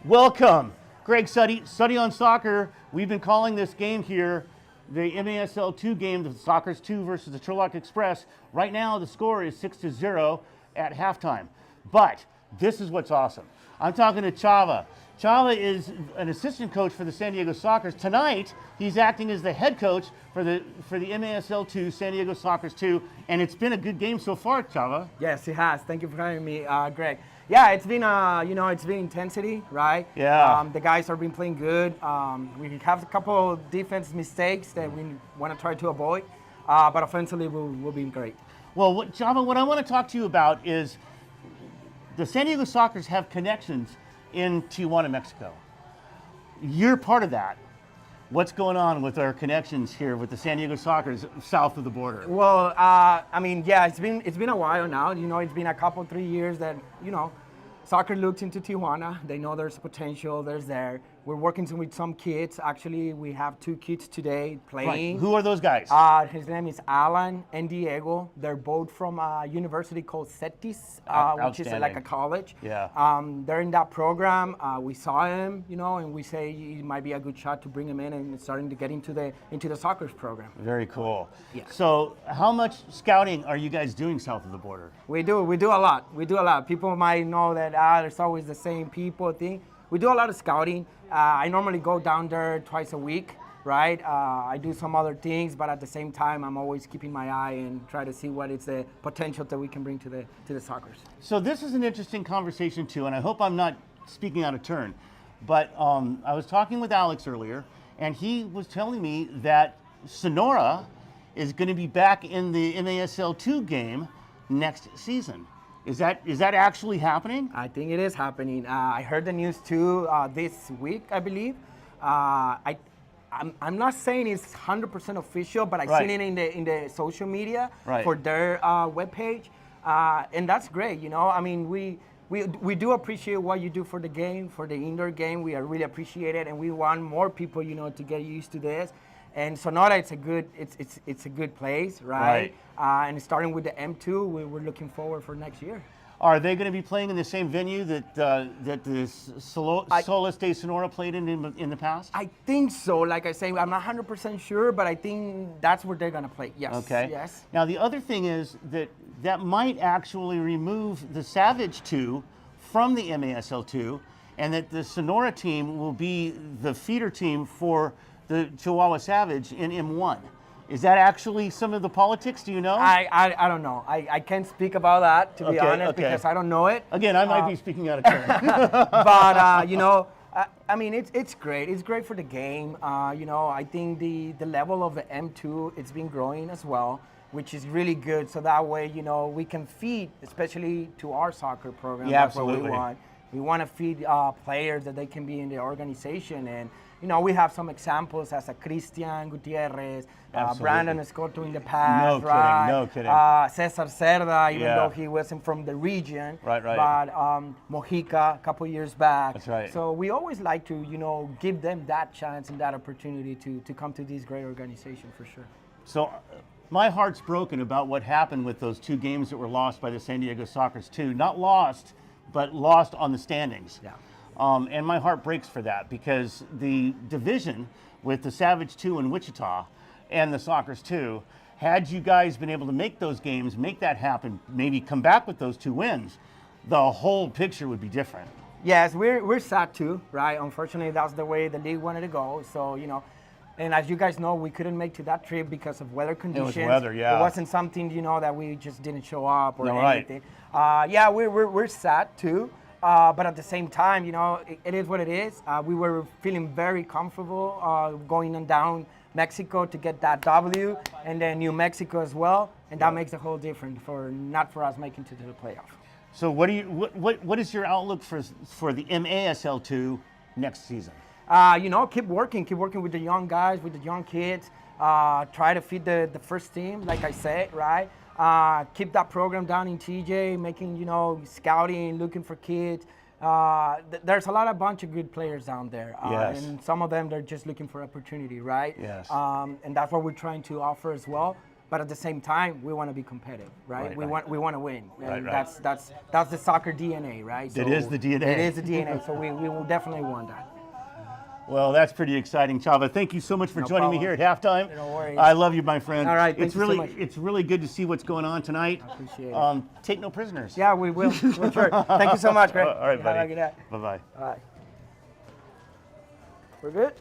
Welcome. Greg Suddy on Soccer. We've been calling this game here the MASL 2 game, the Soccer's 2 versus the Turlock Express. Right now the score is 6-0 at halftime. But this is what's awesome. I'm talking to Chava. Chava is an assistant coach for the San Diego Sockers. Tonight, he's acting as the head coach for the MASL2, San Diego Sockers 2, and it's been a good game so far, Chava. Yes, it has. Thank you for having me, Greg. Yeah, it's been it's been intensity, right? Yeah. The guys have been playing good. We have a couple of defense mistakes that we want to try to avoid, but offensively we'll be great. Well, Chava, what I want to talk to you about is the San Diego Sockers have connections in Tijuana, Mexico. You're part of that. What's going on with our connections here with the San Diego Sockers south of the border? Well, yeah, it's been a while now. It's been a couple, 3 years that soccer looked into Tijuana. They know there's potential. There's there. We're working with some kids. Actually, we have 2 kids today playing. Right. Who are those guys? His name is Alan and Diego. They're both from a university called CETIS, which is like a college. Yeah. They're in that program. We saw him, and we say it might be a good shot to bring him in and starting to get into the soccer program. Very cool. Yeah. So, how much scouting are you guys doing south of the border? We do a lot. People might know that there's always the same people thing. We do a lot of scouting. I normally go down there twice a week, right? I do some other things, but at the same time, I'm always keeping my eye and try to see what is the potential that we can bring to the Sockers. So this is an interesting conversation too, and I hope I'm not speaking out of turn, but I was talking with Alex earlier, and he was telling me that Sonora is going to be back in the MASL2 game next season. Is that actually happening? I think it is happening. I heard the news too this week, I believe. I'm not saying it's 100% official, but I've seen it in the social media for their webpage, and that's great. I mean, we do appreciate what you do for the game, for the indoor game. We really appreciate it, and we want more people, to get used to this. And Sonora, it's a good place, right? And starting with the M2, we're looking forward for next year. Are they going to be playing in the same venue that the Solis de Sonora played in the past? I think so. Like I say, I'm not 100% sure, but I think that's where they're going to play. Yes. Okay. Yes. Now the other thing is that might actually remove the Savage 2 from the MASL2, and that the Sonora team will be the feeder team for the Chihuahua Savage in M1. Is that actually some of the politics? Do you know? I don't know. I can't speak about that, to be honest, because I don't know it. Again, I might be speaking out of turn. But, I mean, it's great. It's great for the game. I think the level of the M2, it's been growing as well, which is really good. So that way, we can feed, especially to our soccer program. Yeah, that's absolutely. what we want. We want to feed players that they can be in the organization. And, we have some examples as a Christian Gutierrez, Brandon Escoto in the past, right? No kidding. Cesar Cerda, even though he wasn't from the region. Right. But Mojica a couple years back. That's right. So we always like to, give them that chance and that opportunity to come to this great organization for sure. So my heart's broken about what happened with those 2 games that were lost by the San Diego Sockers 2. Not lost, but lost on the standings. Yeah. And my heart breaks for that, because the division with the Savage 2 in Wichita and the Sockers 2, had you guys been able to make those games, make that happen, maybe come back with those 2 wins, the whole picture would be different. Yes, we're sad too, right? Unfortunately, that's the way the league wanted to go. So, and as you guys know, we couldn't make to that trip because of weather conditions. It was weather, yeah. It wasn't something, that we just didn't show up or anything. Right. Yeah, we're sad too. But at the same time, it is what it is. We were feeling very comfortable going on down Mexico to get that W, and then New Mexico as well, and that makes a whole difference not for us making to the playoff. So what is your outlook for the MASL2 next season? Keep working with the young guys, with the young kids. Try to feed the first team, like I said, right? Keep that program down in TJ, making, scouting, looking for kids. There's a bunch of good players down there. Yes. And some of them, they're just looking for opportunity, right? Yes. And that's what we're trying to offer as well. But at the same time, we want to be competitive, right? We want to win. And that's the soccer DNA, right? It is the DNA. It is the DNA, so we will definitely want that. Well, that's pretty exciting, Chava. Thank you so much for joining me here at halftime. No worries. I love you, my friend. All right, it's thank you really, so much. it's really good to see what's going on tonight. I appreciate it. Take no prisoners. Yeah, we will. For sure. Thank you so much, Greg. All right, buddy. Have a good night. Bye-bye. All right. We're good?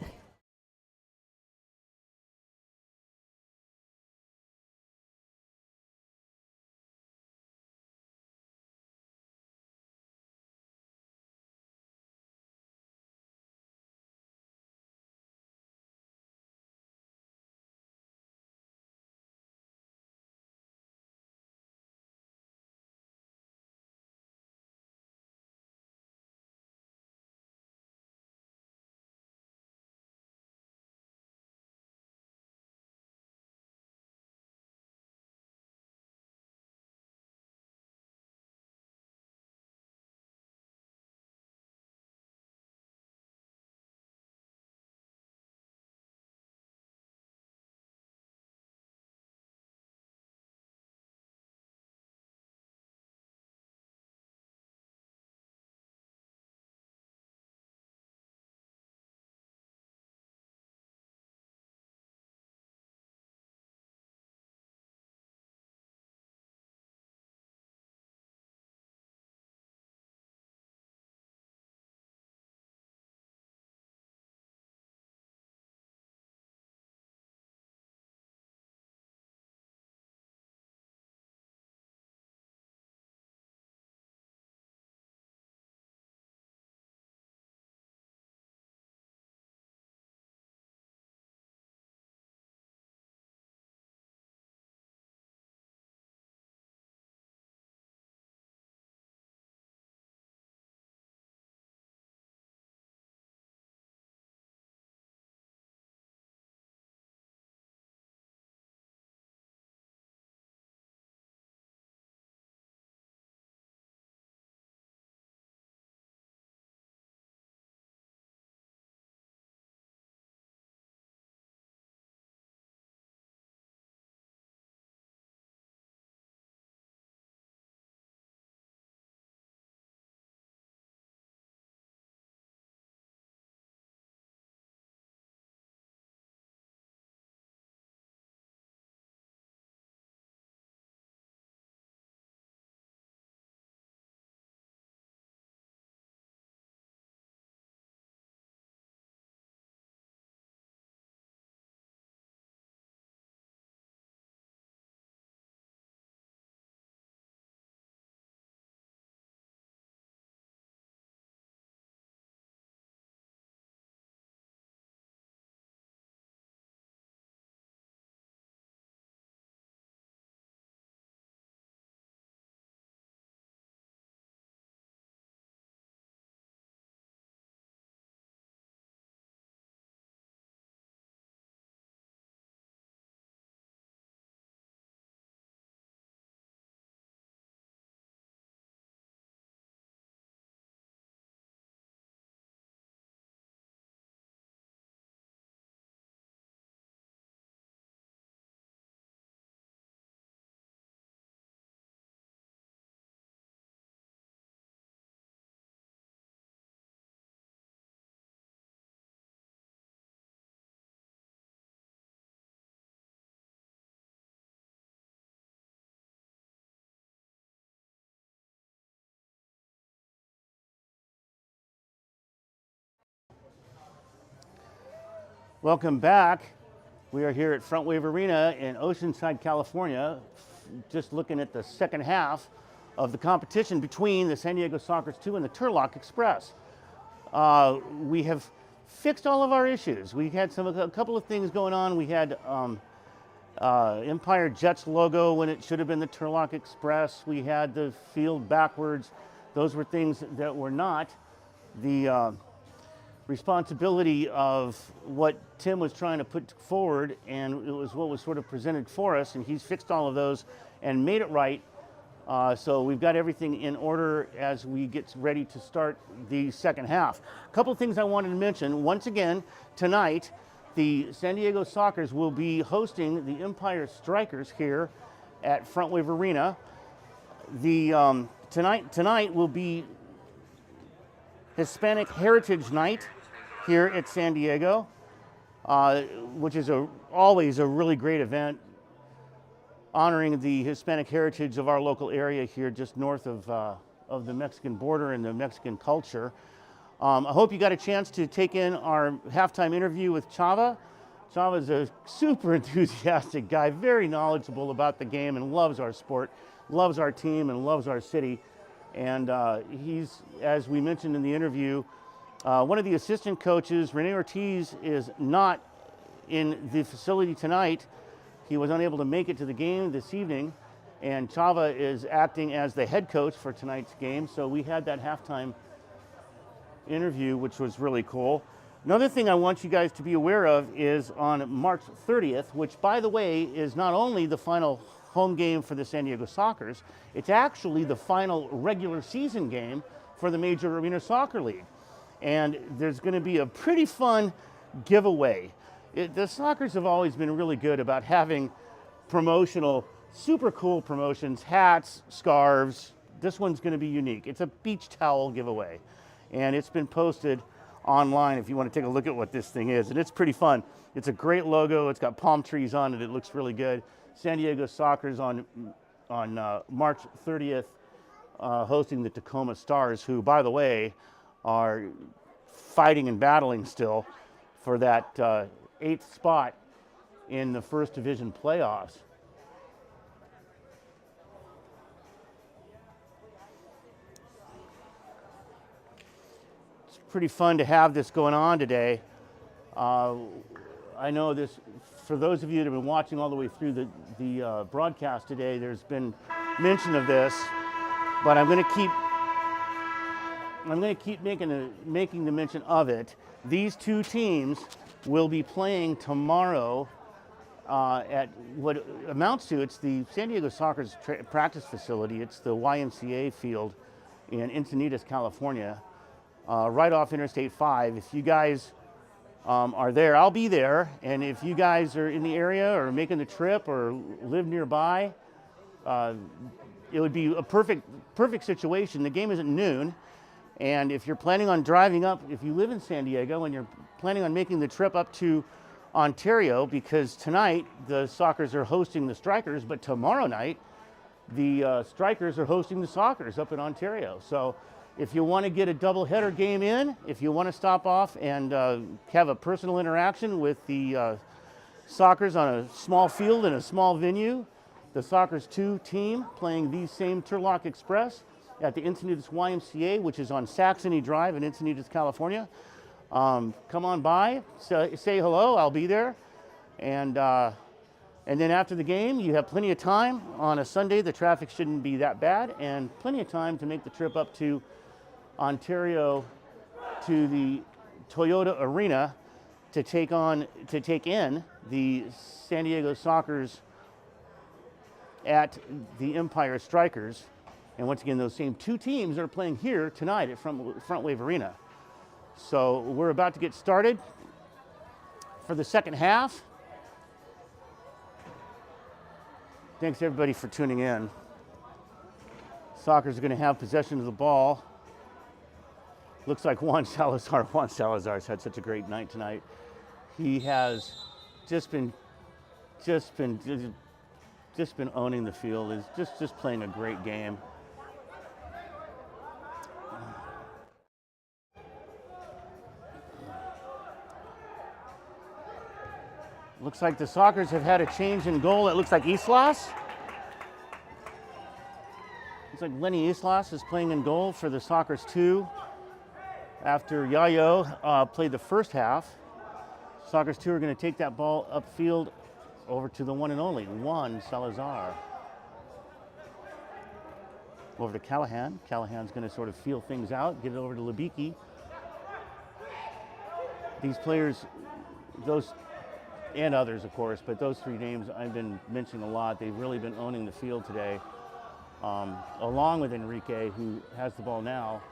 Welcome back. We are here at Front Wave Arena in Oceanside, California, just looking at the second half of the competition between the San Diego Sockers 2 and the Turlock Express. We have fixed all of our issues. We had a couple of things going on. We had Empire Jets logo when it should have been the Turlock Express. We had the field backwards. Those were things that were not the responsibility of what Tim was trying to put forward, and it was what was sort of presented for us, and he's fixed all of those and made it right. So we've got everything in order as we get ready to start the second half. A couple of things I wanted to mention. Once again, tonight, the San Diego Sockers will be hosting the Empire Strikers here at Front Wave Arena. Tonight will be Hispanic Heritage Night here at San Diego, which is always a really great event, honoring the Hispanic heritage of our local area here just north of the Mexican border and the Mexican culture. I hope you got a chance to take in our halftime interview with Chava. Chava's a super enthusiastic guy, very knowledgeable about the game and loves our sport, loves our team and loves our city. And he's, as we mentioned in the interview, one of the assistant coaches. Rene Ortiz is not in the facility tonight. He was unable to make it to the game this evening, and Chava is acting as the head coach for tonight's game. So we had that halftime interview, which was really cool. Another thing I want you guys to be aware of is on March 30th, which, by the way, is not only the final home game for the San Diego Sockers, it's actually the final regular season game for the Major Arena Soccer League. And there's going to be a pretty fun giveaway. The Sockers have always been really good about having promotional, super cool promotions, hats, scarves. This one's going to be unique. It's a beach towel giveaway, and it's been posted online if you want to take a look at what this thing is, and it's pretty fun. It's a great logo. It's got palm trees on it. It looks really good. San Diego Sockers on March 30th, hosting the Tacoma Stars, who, by the way, are fighting and battling still for that 8th spot in the First Division playoffs. It's pretty fun to have this going on today. I know this, for those of you that have been watching all the way through the broadcast today, there's been mention of this, but I'm going to keep making the mention of it. These two teams will be playing tomorrow at what amounts to, it's the San Diego Soccer's practice facility. It's the YMCA field in Encinitas, California, right off Interstate 5. If you guys are there, I'll be there. And if you guys are in the area or making the trip or live nearby, it would be a perfect situation. The game is at noon. And if you're planning on driving up, if you live in San Diego and you're planning on making the trip up to Ontario, because tonight the Sockers are hosting the Strikers, but tomorrow night the Strikers are hosting the Sockers up in Ontario. So if you want to get a doubleheader game in, if you want to stop off and have a personal interaction with the Sockers on a small field in a small venue, the Sockers 2 team playing the same Turlock Express at the Encinitas YMCA, which is on Saxony Drive in Encinitas, California. Come on by, say hello, I'll be there. And then after the game, you have plenty of time. On a Sunday, the traffic shouldn't be that bad, and plenty of time to make the trip up to Ontario to the Toyota Arena to take in the San Diego Sockers at the Empire Strikers. And once again, those same two teams are playing here tonight at Front Wave Arena. So we're about to get started for the second half. Thanks everybody for tuning in. Sockers are going to have possession of the ball. Looks like Juan Salazar's had such a great night tonight. He has just been owning the field. Is just playing a great game. Looks like the Sockers have had a change in goal. It looks like Islas. Looks like Lenny Islas is playing in goal for the Sockers 2 after Yayo played the first half. Sockers 2 are going to take that ball upfield over to the one and only Juan Salazar. Over to Callahan. Callahan's going to sort of feel things out, get it over to Labiki. These players, those and others, of course, but those three names I've been mentioning a lot. They've really been owning the field today, along with Enrique, who has the ball now,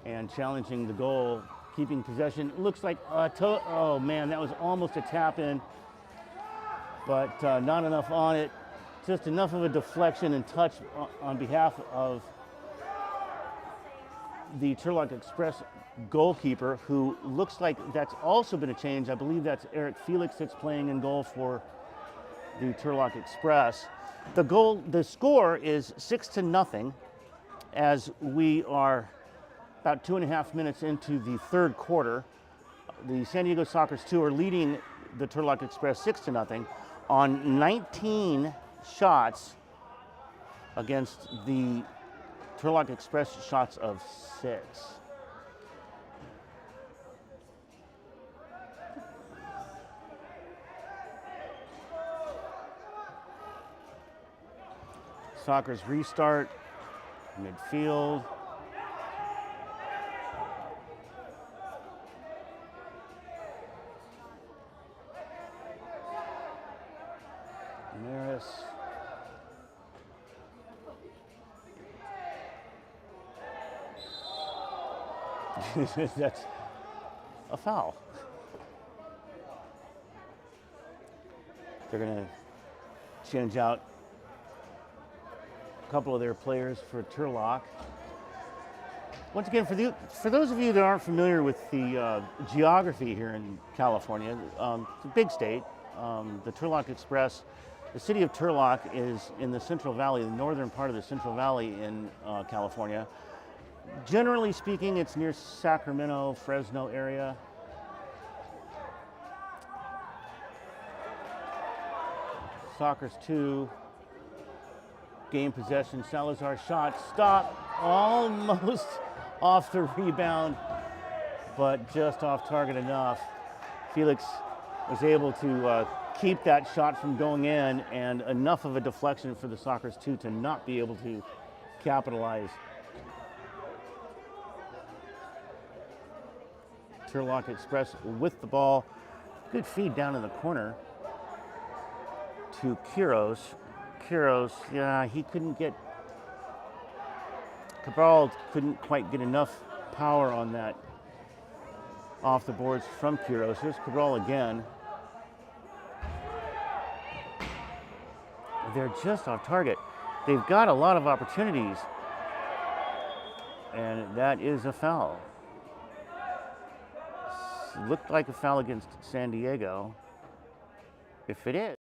and challenging the goal, keeping possession. It looks like, oh man, that was almost a tap in, but not enough on it. Just enough of a deflection and touch on behalf of the Turlock Express goalkeeper, who looks like that's also been a change. I believe that's Eric Felix that's playing in goal for the Turlock Express. The score is 6-0 as we are about 2.5 minutes into the third quarter. The San Diego Sockers 2 are leading the Turlock Express 6-0 on 19 shots against the Turlock Express shots of 6. Sockers restart, midfield. Maris. That's a foul. They're going to change out a couple of their players for Turlock. Once again, for those of you that aren't familiar with the geography here in California, it's a big state. The Turlock Express, the city of Turlock is in the Central Valley, the northern part of the Central Valley in California. Generally speaking, it's near Sacramento, Fresno area. Sockers 2, game possession, Salazar shot, stop, almost off the rebound, but just off target enough. Felix was able to keep that shot from going in, and enough of a deflection for the Sockers 2 to not be able to capitalize. Turlock Express with the ball. Good feed down in the corner to Quiros. Quiros, yeah, he couldn't get, Cabral couldn't quite get enough power on that off the boards from Quiros. Here's Cabral again. They're just off target. They've got a lot of opportunities, and that is a foul. Looked like a foul against San Diego. If it is,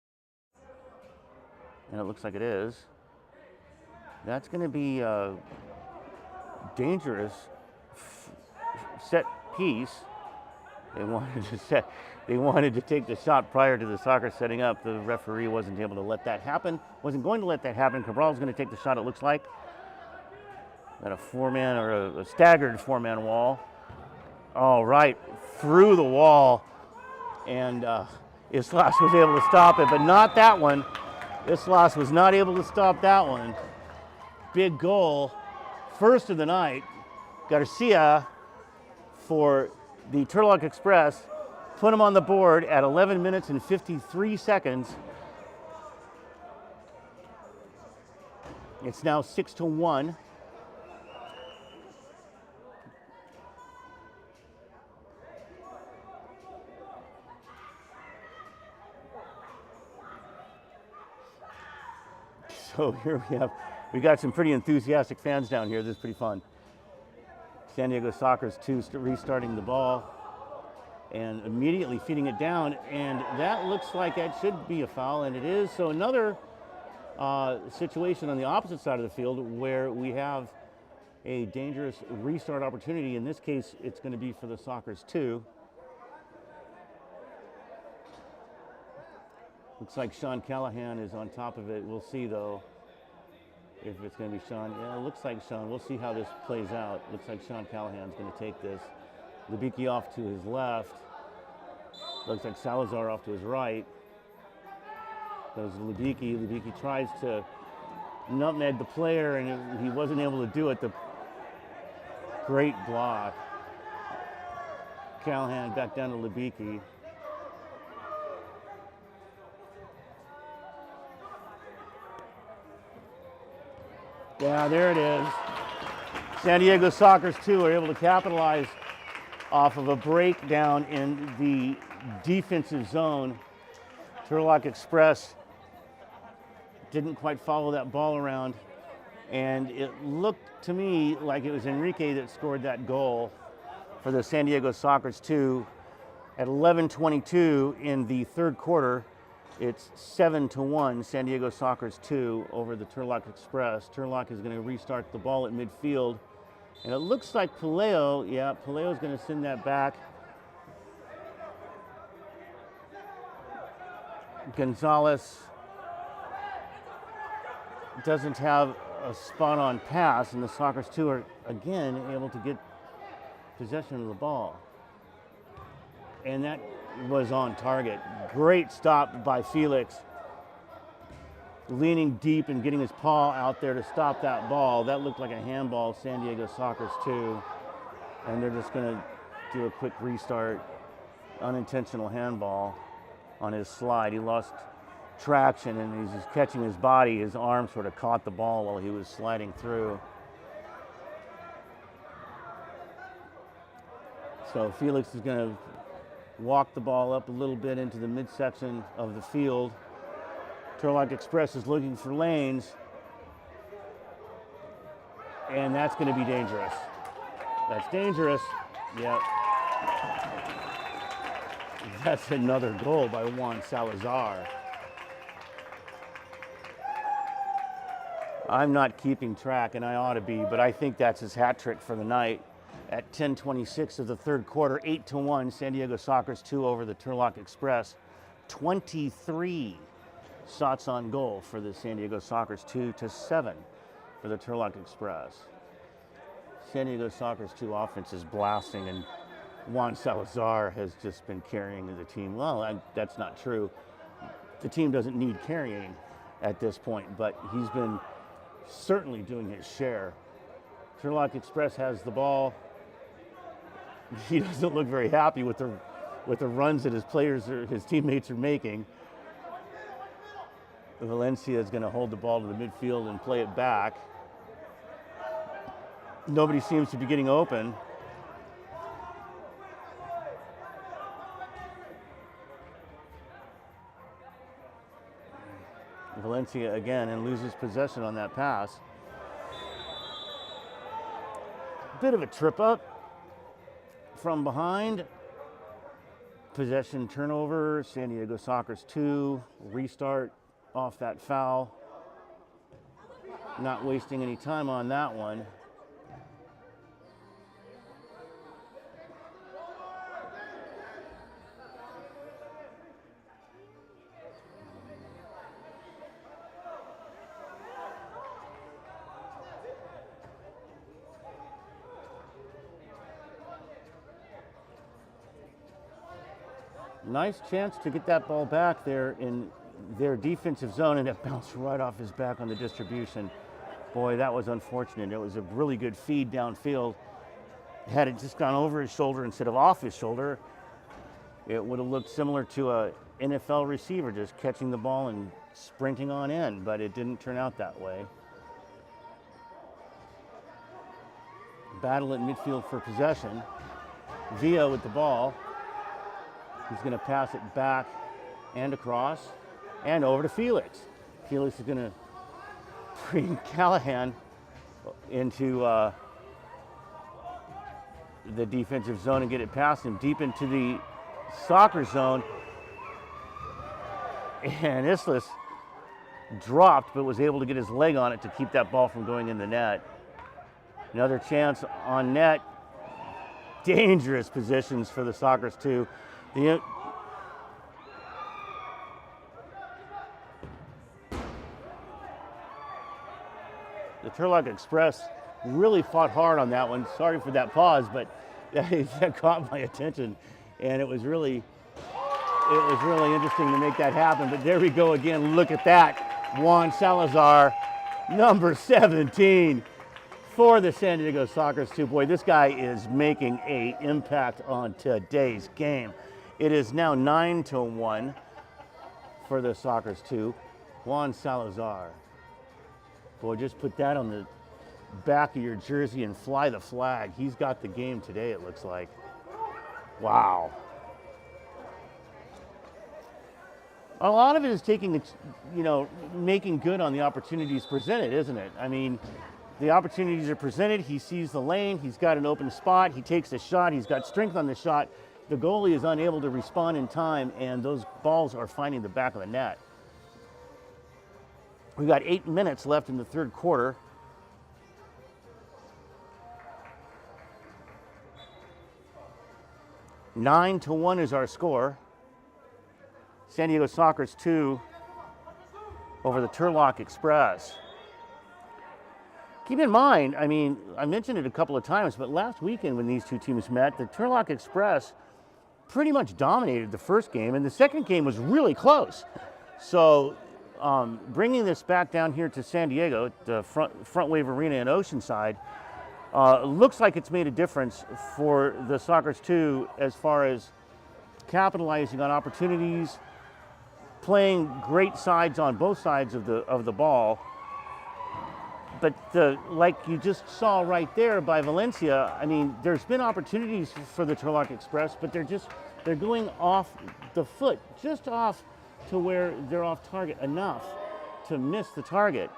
and it looks like it is, that's going to be a dangerous set piece. They wanted to take the shot prior to the Sockers setting up. The referee wasn't able to let that happen. Wasn't going to let that happen. Cabral's going to take the shot, it looks like, at a four-man or a staggered four-man wall. All right, through the wall, and Islas was able to stop it, but not that one. Islas was not able to stop that one. Big goal, first of the night. Garcia for the Turlock Express put him on the board at 11 minutes and 53 seconds. It's now 6-1. So here we got some pretty enthusiastic fans down here. This is pretty fun. San Diego Sockers 2 restarting the ball and immediately feeding it down, and that looks like that should be a foul, and it is. So another situation on the opposite side of the field where we have a dangerous restart opportunity. In this case, it's going to be for the Sockers 2. Looks like Sean Callahan is on top of it. We'll see, though, if it's going to be Sean. Yeah, it looks like Sean. We'll see how this plays out. Looks like Sean Callahan's going to take this. Lubicki off to his left. Looks like Salazar off to his right. Goes Lubicki. Lubicki tries to nutmeg the player, and he wasn't able to do it. The great block. Callahan back down to Lubicki. Yeah, there it is. San Diego Sockers 2 are able to capitalize off of a breakdown in the defensive zone. Turlock Express didn't quite follow that ball around, and it looked to me like it was Enrique that scored that goal for the San Diego Sockers 2 at 11:22 in the third quarter. It's 7-1 San Diego Sockers 2 over the Turlock Express. Turlock is going to restart the ball at midfield. And it looks like Paleo's going to send that back. Gonzalez doesn't have a spot on pass, and the Sockers 2 are again able to get possession of the ball. And that was on target. Great stop by Felix. Leaning deep and getting his paw out there to stop that ball. That looked like a handball, San Diego Sockers 2. And they're just going to do a quick restart. Unintentional handball on his slide. He lost traction and he's just catching his body. His arm sort of caught the ball while he was sliding through. So Felix is going to walk the ball up a little bit into the midsection of the field. Turlock Express is looking for lanes, and that's going to be dangerous. That's dangerous. Yep. That's another goal by Juan Salazar. I'm not keeping track, and I ought to be, but I think that's his hat trick for the night. At 10:26 of the third quarter, 8-1, San Diego Sockers 2 over the Turlock Express. 23 shots on goal for the San Diego Sockers, 2-7 for the Turlock Express. San Diego Sockers 2 offense is blasting, and Juan Salazar has just been carrying the team. Well, that's not true. The team doesn't need carrying at this point, but he's been certainly doing his share. Turlock Express has the ball. He doesn't look very happy with the runs that his teammates are making. Valencia is going to hold the ball to the midfield and play it back. Nobody seems to be getting open. Valencia again and loses possession on that pass. Bit of a trip up from behind. Possession turnover, San Diego Sockers 2, restart off that foul. Not wasting any time on that one. Nice chance to get that ball back there in their defensive zone, and it bounced right off his back on the distribution. Boy, that was unfortunate. It was a really good feed downfield. Had it just gone over his shoulder instead of off his shoulder, it would have looked similar to a NFL receiver just catching the ball and sprinting on in, but it didn't turn out that way. Battle at midfield for possession. Villa with the ball. He's going to pass it back and across and over to Felix. Felix is going to bring Callahan into the defensive zone and get it past him deep into the soccer zone. And Islas dropped but was able to get his leg on it to keep that ball from going in the net. Another chance on net. Dangerous positions for the Sockers too. The Turlock Express really fought hard on that one. Sorry for that pause, but that caught my attention, and it was really interesting to make that happen. But there we go again. Look at that, Juan Salazar, number 17 for the San Diego Sockers 2. Boy, this guy is making an impact on today's game. It is now 9-1 for the Sockers 2. Juan Salazar. Boy, just put that on the back of your jersey and fly the flag. He's got the game today, it looks like. Wow. A lot of it is making good on the opportunities presented, isn't it? I mean, The opportunities are presented. He sees the lane. He's got an open spot. He takes a shot. He's got strength on the shot. The goalie is unable to respond in time, and those balls are finding the back of the net. We've got 8 minutes left in the third quarter. Nine to 1 is our score. San Diego Soccer's 2 over the Turlock Express. Keep in mind, I mean, I mentioned it a couple of times, but last weekend when these two teams met, the Turlock Express pretty much dominated the first game, and the second game was really close. So bringing this back down here to San Diego, the Front Wave Arena in Oceanside, looks like it's made a difference for the Soccers too, as far as capitalizing on opportunities, playing great sides on both sides of the ball. But like you just saw right there by Valencia, I mean, there's been opportunities for the Turlock Express, but they're going off the foot, just off to where they're off target enough to miss the target,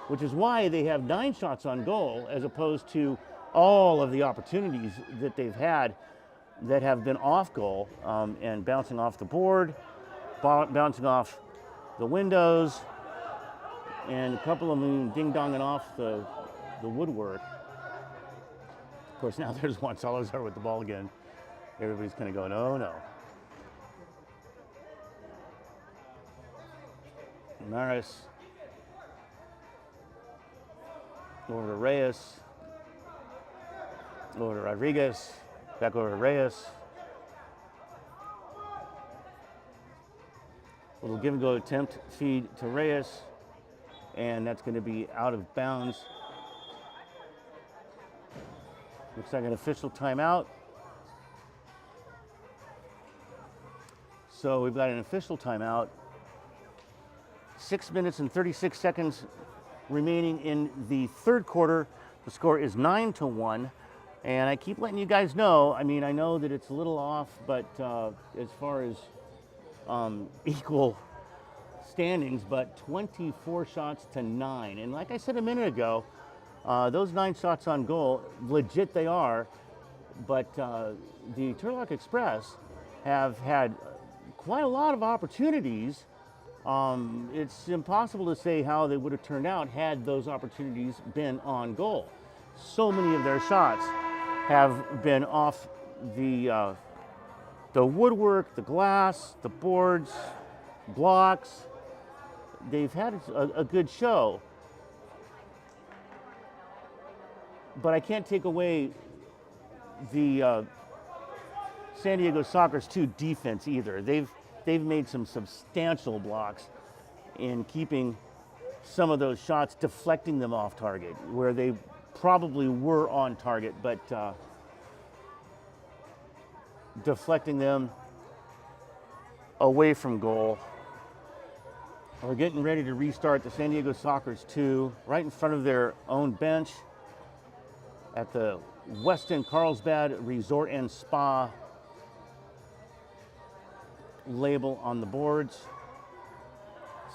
which is why they have 9 shots on goal as opposed to all of the opportunities that they've had that have been off goal and bouncing off the board, bouncing off the windows, and a couple of them ding-donging off the woodwork. Of course, now there's Juan Salazar with the ball again. Everybody's kind of going, oh no. Maris over to Reyes, over to Rodriguez, back over to Reyes. Little give and go attempt, feed to Reyes, and that's going to be out of bounds. Looks like an official timeout. So we've got an official timeout. 6 minutes and 36 seconds remaining in the third quarter. The score is 9 to 1. And I keep letting you guys know, I mean, I know that it's a little off, but as far as equal standings, but 24 shots to 9. And like I said a minute ago, those 9 shots on goal, legit they are, but the Turlock Express have had quite a lot of opportunities. It's impossible to say how they would have turned out had those opportunities been on goal. So many of their shots have been off the woodwork, the glass, the boards, blocks. They've had a good show, but I can't take away the San Diego Soccer's 2 defense either. They've made some substantial blocks in keeping some of those shots, deflecting them off target, where they probably were on target, but deflecting them away from goal. We're getting ready to restart the San Diego Soccer's 2 right in front of their own bench at the Westin Carlsbad Resort and Spa label on the boards.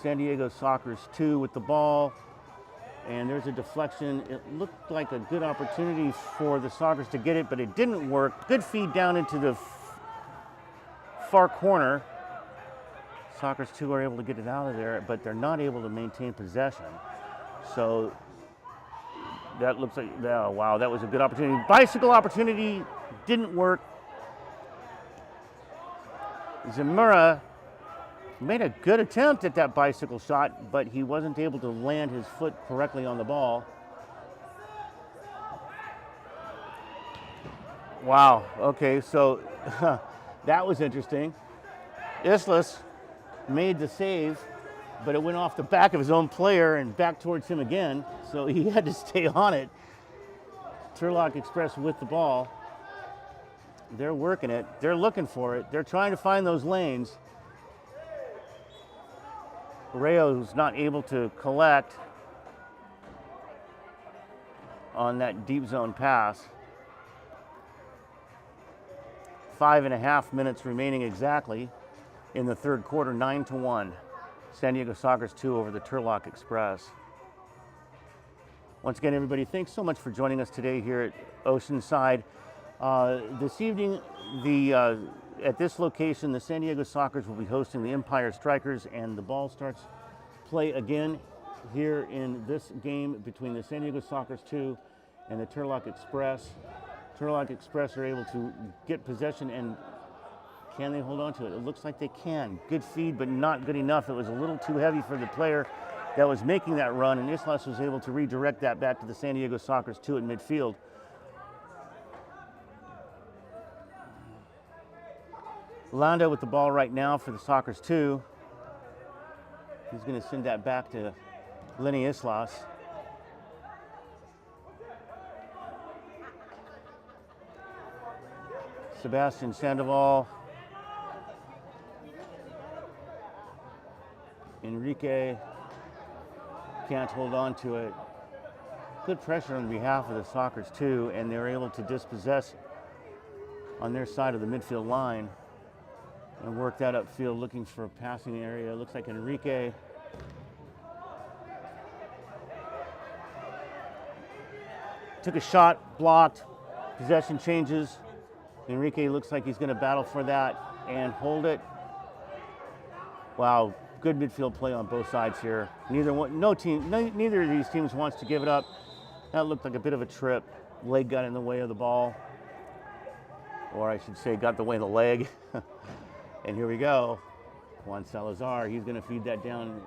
San Diego Soccer's 2 with the ball, and there's a deflection. It looked like a good opportunity for the Soccers to get it, but it didn't work. Good feed down into the far corner. Soccers 2 are able to get it out of there, but they're not able to maintain possession. So that looks like, oh, wow, that was a good opportunity. Bicycle opportunity, didn't work. Zamora made a good attempt at that bicycle shot, but he wasn't able to land his foot correctly on the ball. Wow, okay, so that was interesting. Islas made the save, but it went off the back of his own player and back towards him again, so he had to stay on it. Turlock Express with the ball. They're working it. They're looking for it. They're trying to find those lanes. Rayo's not able to collect on that deep zone pass. 5.5 minutes remaining exactly in the third quarter, 9 to 1. San Diego Soccer's 2 over the Turlock Express. Once again, everybody, thanks so much for joining us today here at Oceanside. This evening, at this location, the San Diego Sockers will be hosting the Empire Strikers, and the ball starts play again here in this game between the San Diego Sockers 2 and the Turlock Express. Turlock Express are able to get possession, and can they hold on to it? It looks like they can. Good feed, but not good enough. It was a little too heavy for the player that was making that run, and Islas was able to redirect that back to the San Diego Sockers 2 at midfield. Landa with the ball right now for the Sockers 2. He's going to send that back to Lenny Islas. Sebastian Sandoval. Enrique can't hold on to it. Good pressure on behalf of the Sockers 2, and they're able to dispossess on their side of the midfield line and work that upfield looking for a passing area. It looks like Enrique took a shot, blocked, possession changes. Enrique looks like he's going to battle for that and hold it. Wow, good midfield play on both sides here. Neither of these teams wants to give it up. That looked like a bit of a trip. Leg got in the way of the ball, or I should say got the way of the leg. And here we go. Juan Salazar, he's going to feed that down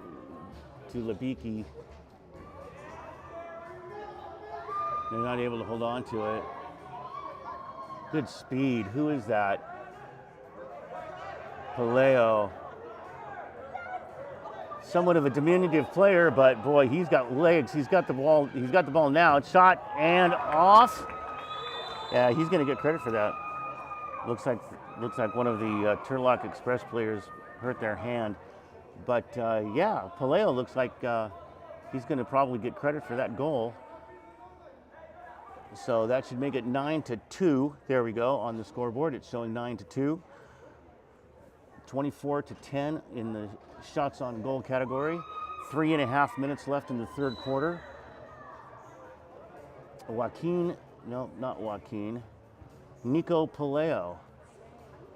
to Labiki. They're not able to hold on to it. Good speed. Who is that? Paleo. Somewhat of a diminutive player, but boy, he's got legs. He's got the ball. He's got the ball now. It's shot and off. Yeah, he's going to get credit for that. Looks like one of the Turlock Express players hurt their hand. But yeah, Paleo looks like he's going to probably get credit for that goal. So that should make it 9-2. There we go on the scoreboard. It's showing 9-2. 24-10 in the shots on goal category. 3.5 minutes left in the third quarter. Nico Paleo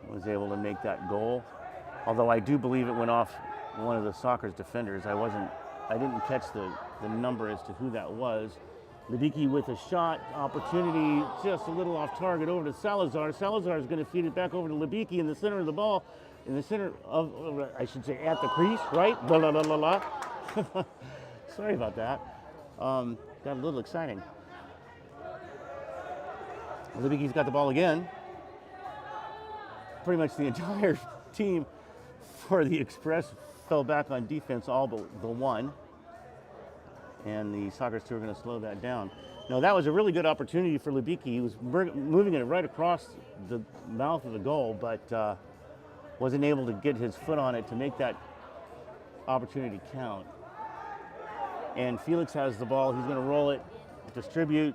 was able to make that goal. Although I do believe it went off one of the Sockers defenders. I didn't catch the number as to who that was. Mediki with a shot opportunity, just a little off target over to Salazar. Salazar is going to feed it back over to Labiki in the center of the ball, in the center of, I should say, at the crease, right? Blah, blah, blah, blah, blah. Sorry about that. Got a little exciting. Labiki's got the ball again. Pretty much the entire team for the Express fell back on defense, all but the one. And the Sockers 2 are going to slow that down. No, that was a really good opportunity for Labiki. He was moving it right across the mouth of the goal, but wasn't able to get his foot on it to make that opportunity count. And Felix has the ball. He's going to roll it, distribute,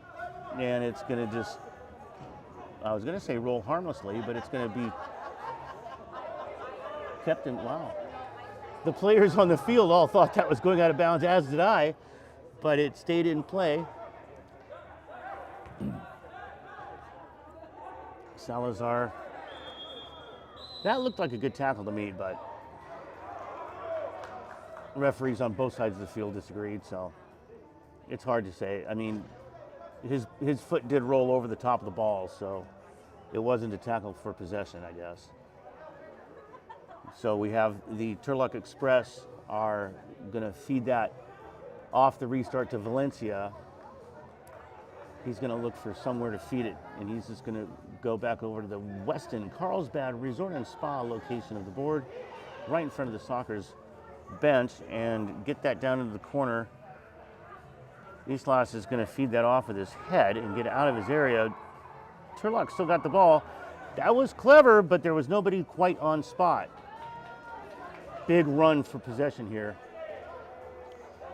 and it's going to just, I was going to say roll harmlessly, but it's going to be kept in, wow. The players on the field all thought that was going out of bounds, as did I. But it stayed in play. Salazar. That looked like a good tackle to me, but referees on both sides of the field disagreed, so it's hard to say. I mean, his foot did roll over the top of the ball, so it wasn't a tackle for possession, I guess. So we have the Turlock Express are going to feed that off the restart to Valencia. He's going to look for somewhere to feed it, and he's just going to go back over to the Westin Carlsbad Resort and Spa location of the board, right in front of the Sockers bench, and get that down into the corner. Islas is going to feed that off with his head and get out of his area. Turlock still got the ball. That was clever, but there was nobody quite on spot. Big run for possession here.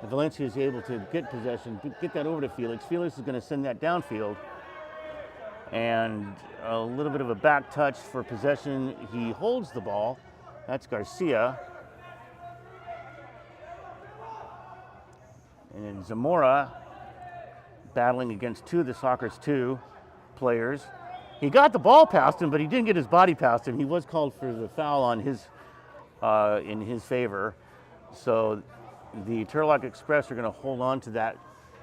And Valencia is able to get possession, get that over to Felix. Felix is going to send that downfield. And a little bit of a back touch for possession. He holds the ball. That's Garcia. And then Zamora battling against two of the Soccer's 2 players. He got the ball past him, but he didn't get his body past him. He was called for the foul on his in his favor. So the Turlock Express are going to hold on to that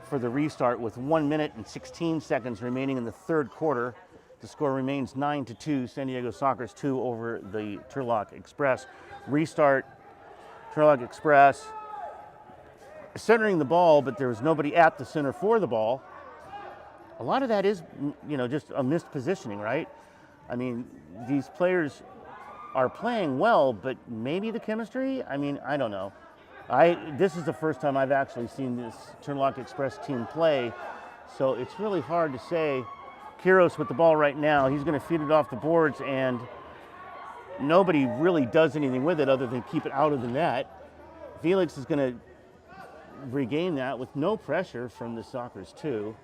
for the restart with 1 minute and 16 seconds remaining in the third quarter. The score remains 9-2, San Diego Soccer's 2 over the Turlock Express. Restart, Turlock Express centering the ball, but there was nobody at the center for the ball. A lot of that is, just a missed positioning, right? I mean, these players are playing well, but maybe the chemistry? I mean, I don't know. This is the first time I've actually seen this Turlock Express team play, so it's really hard to say. Kiros with the ball right now. He's going to feed it off the boards, and nobody really does anything with it other than keep it out of the net. Felix is going to regain that with no pressure from the Soccer's 2.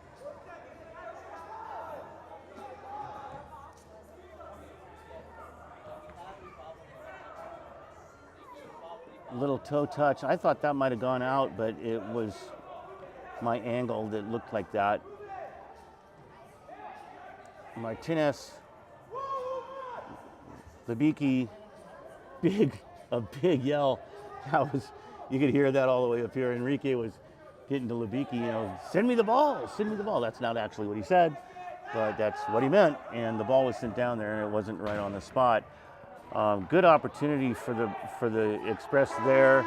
Little toe touch. I thought that might have gone out, but it was my angle that looked like that. Martinez, Libicki, a big yell. That was, you could hear that all the way up here. Enrique was getting to Libicki, send me the ball, send me the ball. That's not actually what he said, but that's what he meant. And the ball was sent down there, and it wasn't right on the spot. Good opportunity for the Express there,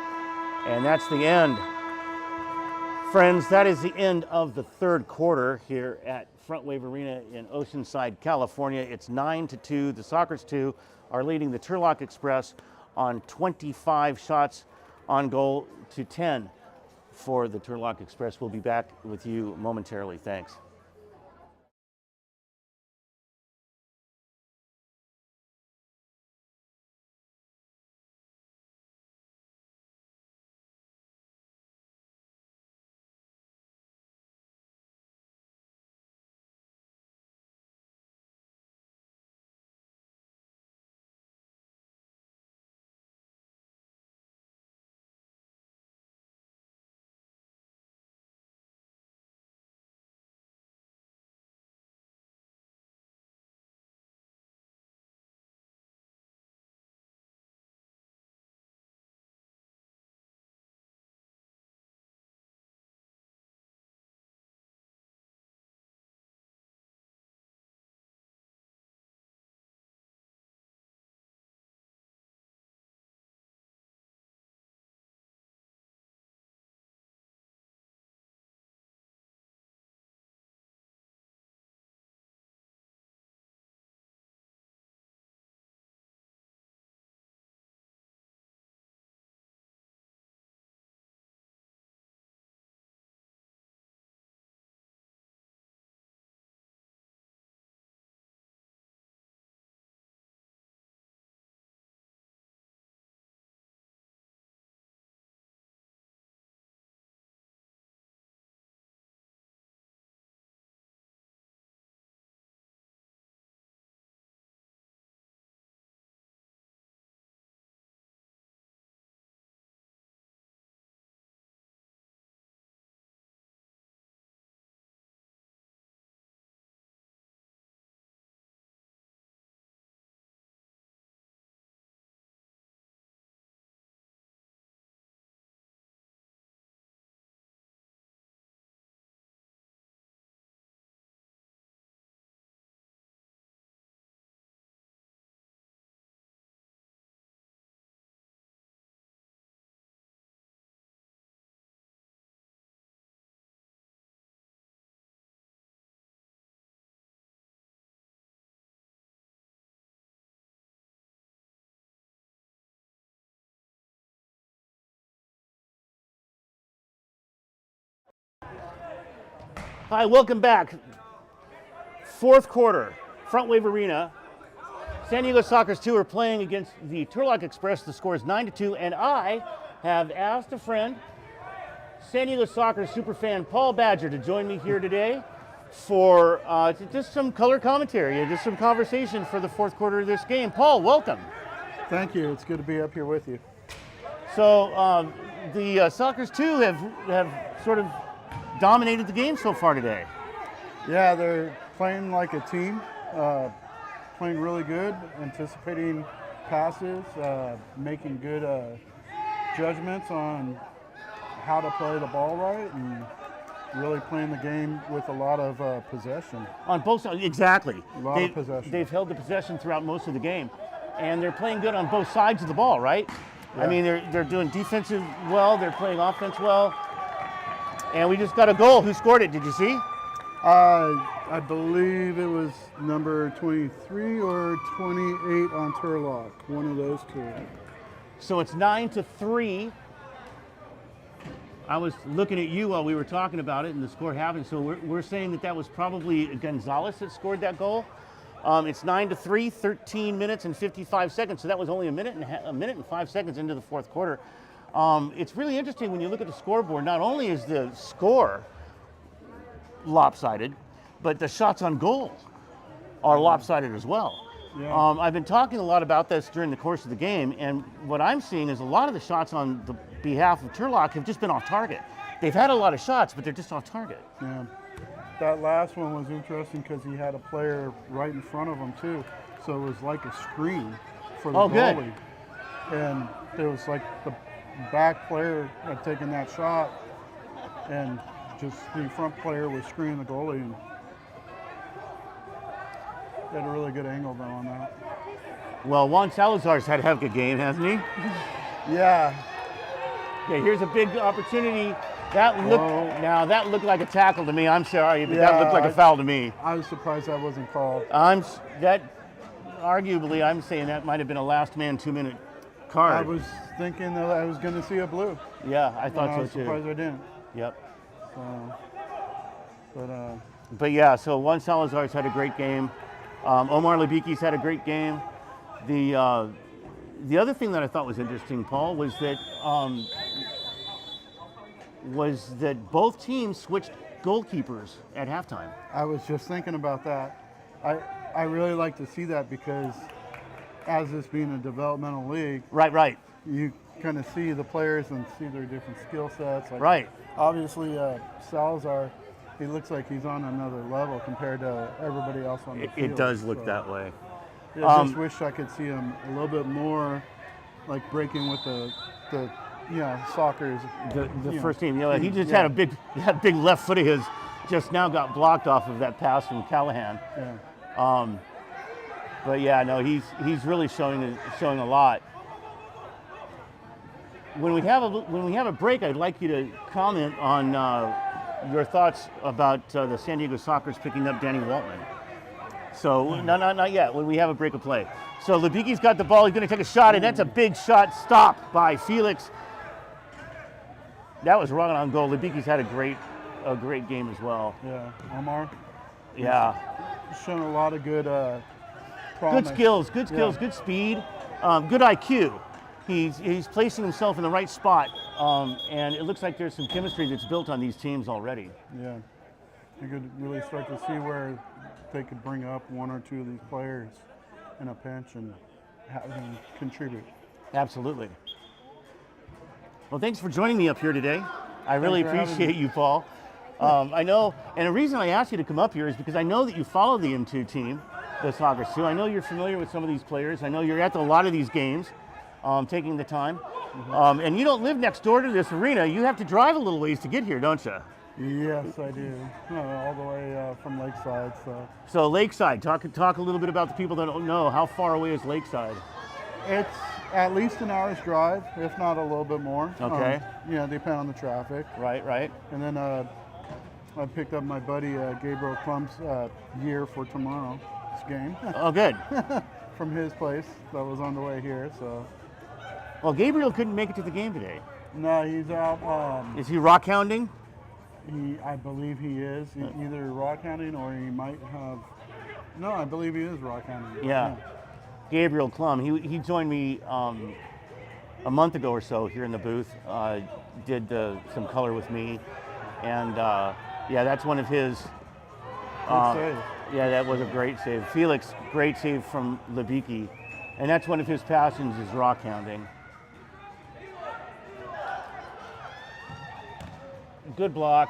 and that's the end. Friends, that is the end of the third quarter here at Front Wave Arena in Oceanside, California. It's 9-2. The Soccer's 2 are leading the Turlock Express on 25 shots on goal to 10 for the Turlock Express. We'll be back with you momentarily. Thanks. Hi, welcome back. Fourth quarter, Front Wave Arena. San Diego Soccer's 2 are playing against the Turlock Express. The score is 9-2, and I have asked a friend, San Diego Soccer superfan Paul Badger, to join me here today for just some color commentary and just some conversation for the fourth quarter of this game. Paul, welcome. Thank you. It's good to be up here with you. So the Soccer's 2 have sort of dominated the game so far today. Yeah, they're playing like a team, playing really good, anticipating passes, making good judgments on how to play the ball right, and really playing the game with a lot of possession. On both sides, exactly. A lot of possession. They've held the possession throughout most of the game, and they're playing good on both sides of the ball, right? Yeah. I mean, they're doing defensive well, they're playing offense well, and we just got a goal. Who scored it? Did you see? I believe it was number 23 or 28 on Turlock, one of those two. So it's 9-3. I was looking at you while we were talking about it, and the score happened. So we're saying that was probably Gonzalez that scored that goal. It's 9-3, 13 minutes and 55 seconds. So that was only a minute and 5 seconds into the fourth quarter. It's really interesting when you look at the scoreboard. Not only is the score lopsided, but the shots on goal are lopsided as well. Yeah. I've been talking a lot about this during the course of the game, and what I'm seeing is a lot of the shots on the behalf of Turlock have just been off target. They've had a lot of shots, but they're just off target. Yeah. That last one was interesting because he had a player right in front of him too, so it was like a screen for the goalie. Good. And it was like the back player had taken that shot, and just the front player was screening the goalie, and he had a really good angle though on that. Well, Juan Salazar's had to have a good game, hasn't he? Yeah. Okay, here's a big opportunity. That looked like a tackle to me. I'm sorry, but that looked like a foul to me. I was surprised that wasn't called. Arguably, I'm saying that might have been a last man 2-minute card. I was thinking that I was going to see a blue. Yeah, I thought I so was too. surprised I didn't. Yep. So, But yeah, so Juan Salazar's had a great game. Omar Lebiki's had a great game. The other thing that I thought was interesting, Paul, was that both teams switched goalkeepers at halftime. I was just thinking about that. I really like to see that because as this being a developmental league, Right. you kind of see the players and see their different skill sets. Like Right. Obviously, Salazar, he looks like he's on another level compared to everybody else on the field. It does look so, that way. yeah, I just wish I could see him a little bit more, like breaking with the soccer's. The first team, he just had that big left foot of his just now got blocked off of that pass from Callahan. Yeah. But yeah, no, he's really showing a lot. When we have a break, I'd like you to comment on your thoughts about the San Diego Sockers picking up Danny Waltman. So not yet. When we have a break of play, so Lebiki's got the ball. He's going to take a shot, and that's a big shot. Stopped by Felix. That was right on goal. Lebiki's had a great game as well. Yeah, Omar. Yeah. He's shown a lot of good Good skills, good speed, good IQ. He's placing himself in the right spot, and it looks like there's some chemistry that's built on these teams already. Yeah, you could really start to see where they could bring up one or two of these players in a pinch and have them contribute. Absolutely. Well, thanks for joining me up here today. I really appreciate you, Paul. I know, and the reason I asked you to come up here is because I know that you follow the M2 team, the Sockers too. I know you're familiar with some of these players. I know you're at a lot of these games, taking the time. And you don't live next door to this arena. You have to drive a little ways to get here, don't you? Yes, I do. All the way from Lakeside. So Lakeside, talk a little bit about the people that don't know. How far away is Lakeside? It's at least an hour's drive, if not a little bit more. Okay. Depending on the traffic. Right. And then I picked up my buddy Gabriel Clump's gear for tomorrow's game. Oh, good. From his place that was on the way here. So. Well, Gabriel couldn't make it to the game today. No, he's out. Is he rock hounding? I believe he is either rock hounding or he might have. No, I believe he is rock hounding. Yeah. Gabriel Klum. He joined me a month ago or so here in the booth. Did some color with me, and that's one of his. Good save. Yeah, that was a great save. Felix, great save from Lebicki, and that's one of his passions is rock hounding. Good block.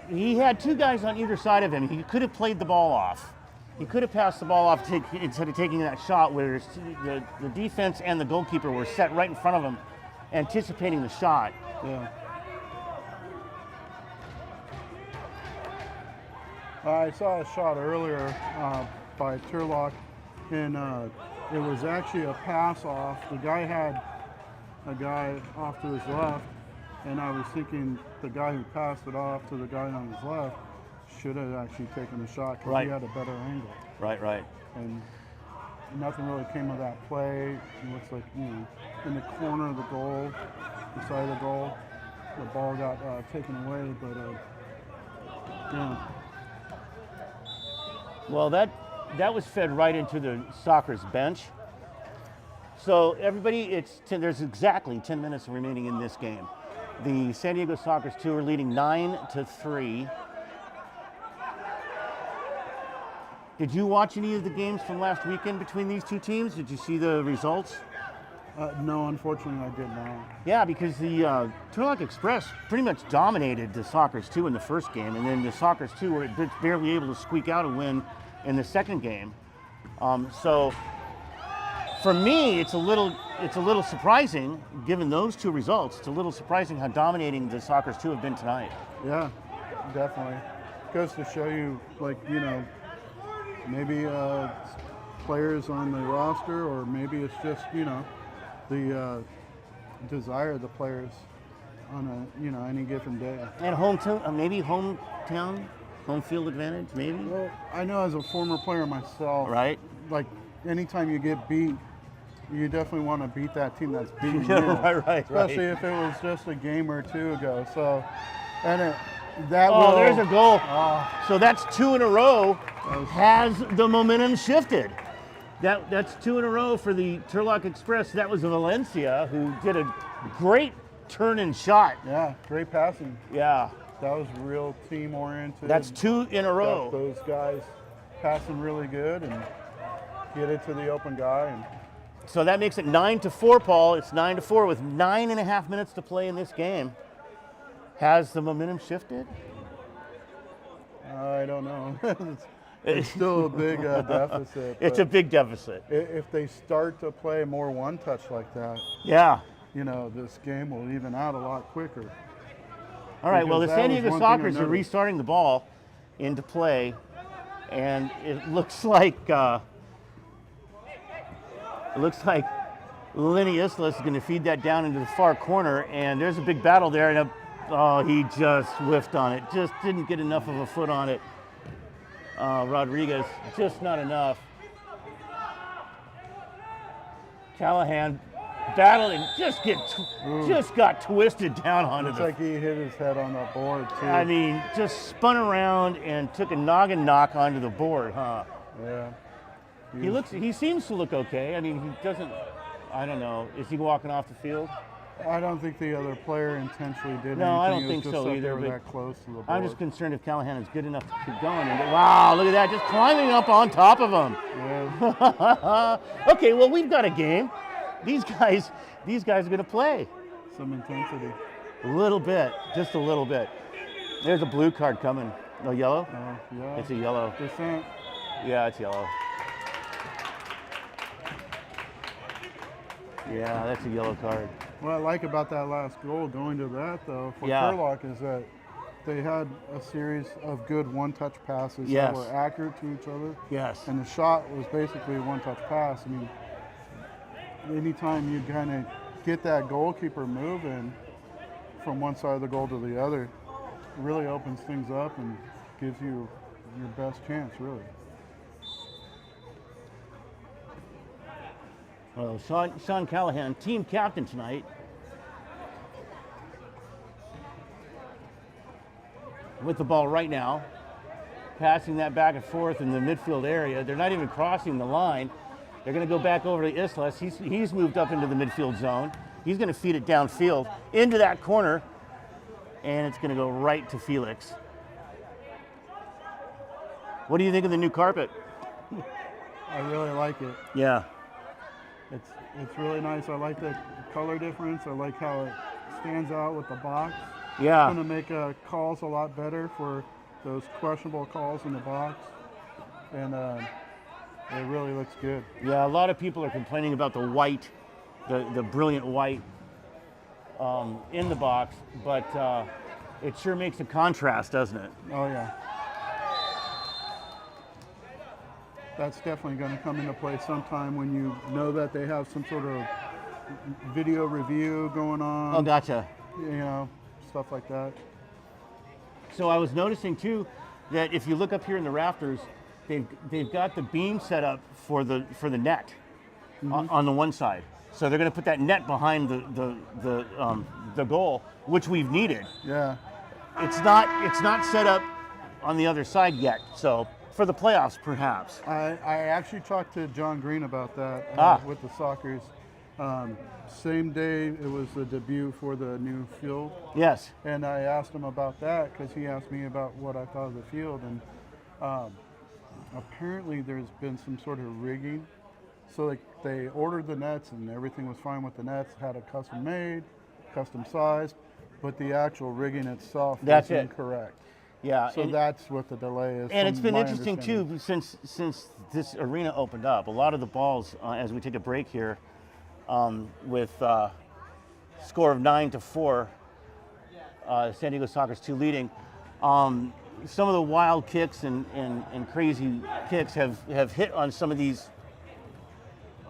he had two guys on either side of him. He could have played the ball off. He could have passed the ball off instead of taking that shot where the defense and the goalkeeper were set right in front of him, anticipating the shot. Yeah. I saw a shot earlier by Turlock, and it was actually a pass off. The guy had a guy off to his left, and I was thinking the guy who passed it off to the guy on his left should have actually taken the shot because he had a better angle. Right. And nothing really came of that play. It looks like, in the corner of the goal, the side of the goal, the ball got taken away. But yeah. Well, that was fed right into the Soccer's bench. So everybody, there's exactly 10 minutes remaining in this game. The San Diego Soccer's 2 are leading 9-3. Did you watch any of the games from last weekend between these two teams? Did you see the results? No, unfortunately, I did not. Yeah, because the Turlock Express pretty much dominated the Soccer's 2 in the first game, and then the Soccer's 2 were barely able to squeak out a win in the second game. So for me, it's a little surprising, given those two results. It's a little surprising how dominating the Soccer's 2 have been tonight. Yeah, definitely. Goes to show you, maybe players on the roster, or maybe it's just, the desire of the players on any given day. And home field advantage, maybe? Well, I know as a former player myself, right? Like anytime you get beat, you definitely want to beat that team that's beating you. right. Especially if it was just a game or two ago. So, there's a goal. So that's 2 in a row. Has the momentum shifted? That's 2 in a row for the Turlock Express. That was Valencia, who did a great turn and shot. Yeah, great passing. Yeah. That was real team oriented. That's 2 in a row. Got those guys passing really good and get it to the open guy. And so that makes it 9-4, Paul. It's 9-4 with 9.5 minutes to play in this game. Has the momentum shifted? I don't know. It's still a big deficit. It's a big deficit. If they start to play more one touch like that, yeah, this game will even out a lot quicker. All right, well, the San Diego Sockers are restarting the ball into play, and it looks like Lenny Islas is going to feed that down into the far corner, and there's a big battle there, and he just whiffed on it, just didn't get enough of a foot on it. Rodriguez, just not enough. Callahan battled and just got twisted down onto Looks like he hit his head on that board too. I mean, just spun around and took a noggin knock onto the board, huh? Yeah. He seems to look okay. I mean, he doesn't, I don't know, is he walking off the field? I don't think the other player intentionally did anything. No, I don't It was think just so that either, They were but that close to the board. I'm just concerned if Callahan is good enough to keep going. And wow, look at that, just climbing up on top of him. Yeah. Okay, well, we've got a game. These guys are going to play. Some intensity. A little bit, just a little bit. There's a blue card coming. No, yellow? Yeah. It's a yellow. Descent. Yeah, it's yellow. Yeah, that's a yellow card. What I like about that last goal, going to that though, for Turlock, is that they had a series of good one-touch passes that were accurate to each other. Yes. And the shot was basically a one-touch pass. I mean, anytime you kind of get that goalkeeper moving from one side of the goal to the other, it really opens things up and gives you your best chance, really. Well, Sean Callahan, team captain tonight. With the ball right now, passing that back and forth in the midfield area. They're not even crossing the line. They're going to go back over to Islas. He's moved up into the midfield zone. He's going to feed it downfield into that corner, and it's going to go right to Felix. What do you think of the new carpet? I really like it. Yeah. It's really nice. I like the color difference. I like how it stands out with the box. Yeah. Going to make calls a lot better for those questionable calls in the box, and it really looks good. Yeah, a lot of people are complaining about the white, the brilliant white in the box, but it sure makes a contrast, doesn't it? Oh yeah. That's definitely going to come into play sometime when you know that they have some sort of video review going on. Oh, gotcha. You know, stuff like that. So I was noticing too that if you look up here in the rafters, they've got the beam set up for the net on the one side. So they're going to put that net behind the goal, which we've needed. Yeah. It's not set up on the other side yet. So for the playoffs, perhaps. I actually talked to John Green about that with the Sockers. Same day it was the debut for the new field. Yes. And I asked him about that because he asked me about what I thought of the field. And apparently there's been some sort of rigging. So like they ordered the nets and everything was fine with the nets, had a custom made, custom sized, but the actual rigging itself is incorrect. Yeah. So that's what the delay is. And it's been interesting too since this arena opened up. A lot of the balls, as we take a break here, with score of 9-4, San Diego Sockers 2 leading. Some of the wild kicks and crazy kicks have hit on some of these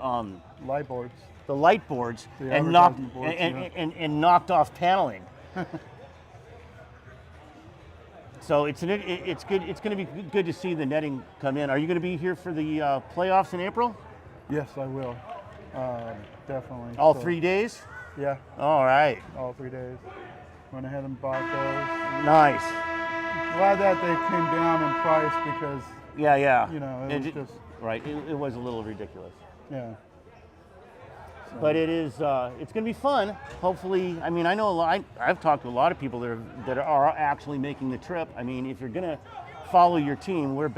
light boards. The light boards, The and knocked advertising boards, and knocked off paneling. So it's good. It's going to be good to see the netting come in. Are you going to be here for the playoffs in April? Yes, I will. Definitely. All 3 days? Yeah, All right. all 3 days. Went ahead and bought those. Nice. Glad that they came down in price because, Yeah. you know, it was just, right. It was a little ridiculous. yeah. But it is. It's going to be fun. Hopefully, I mean, I know a lot. I've talked to a lot of people that are actually making the trip. I mean, if you're going to follow your team, we're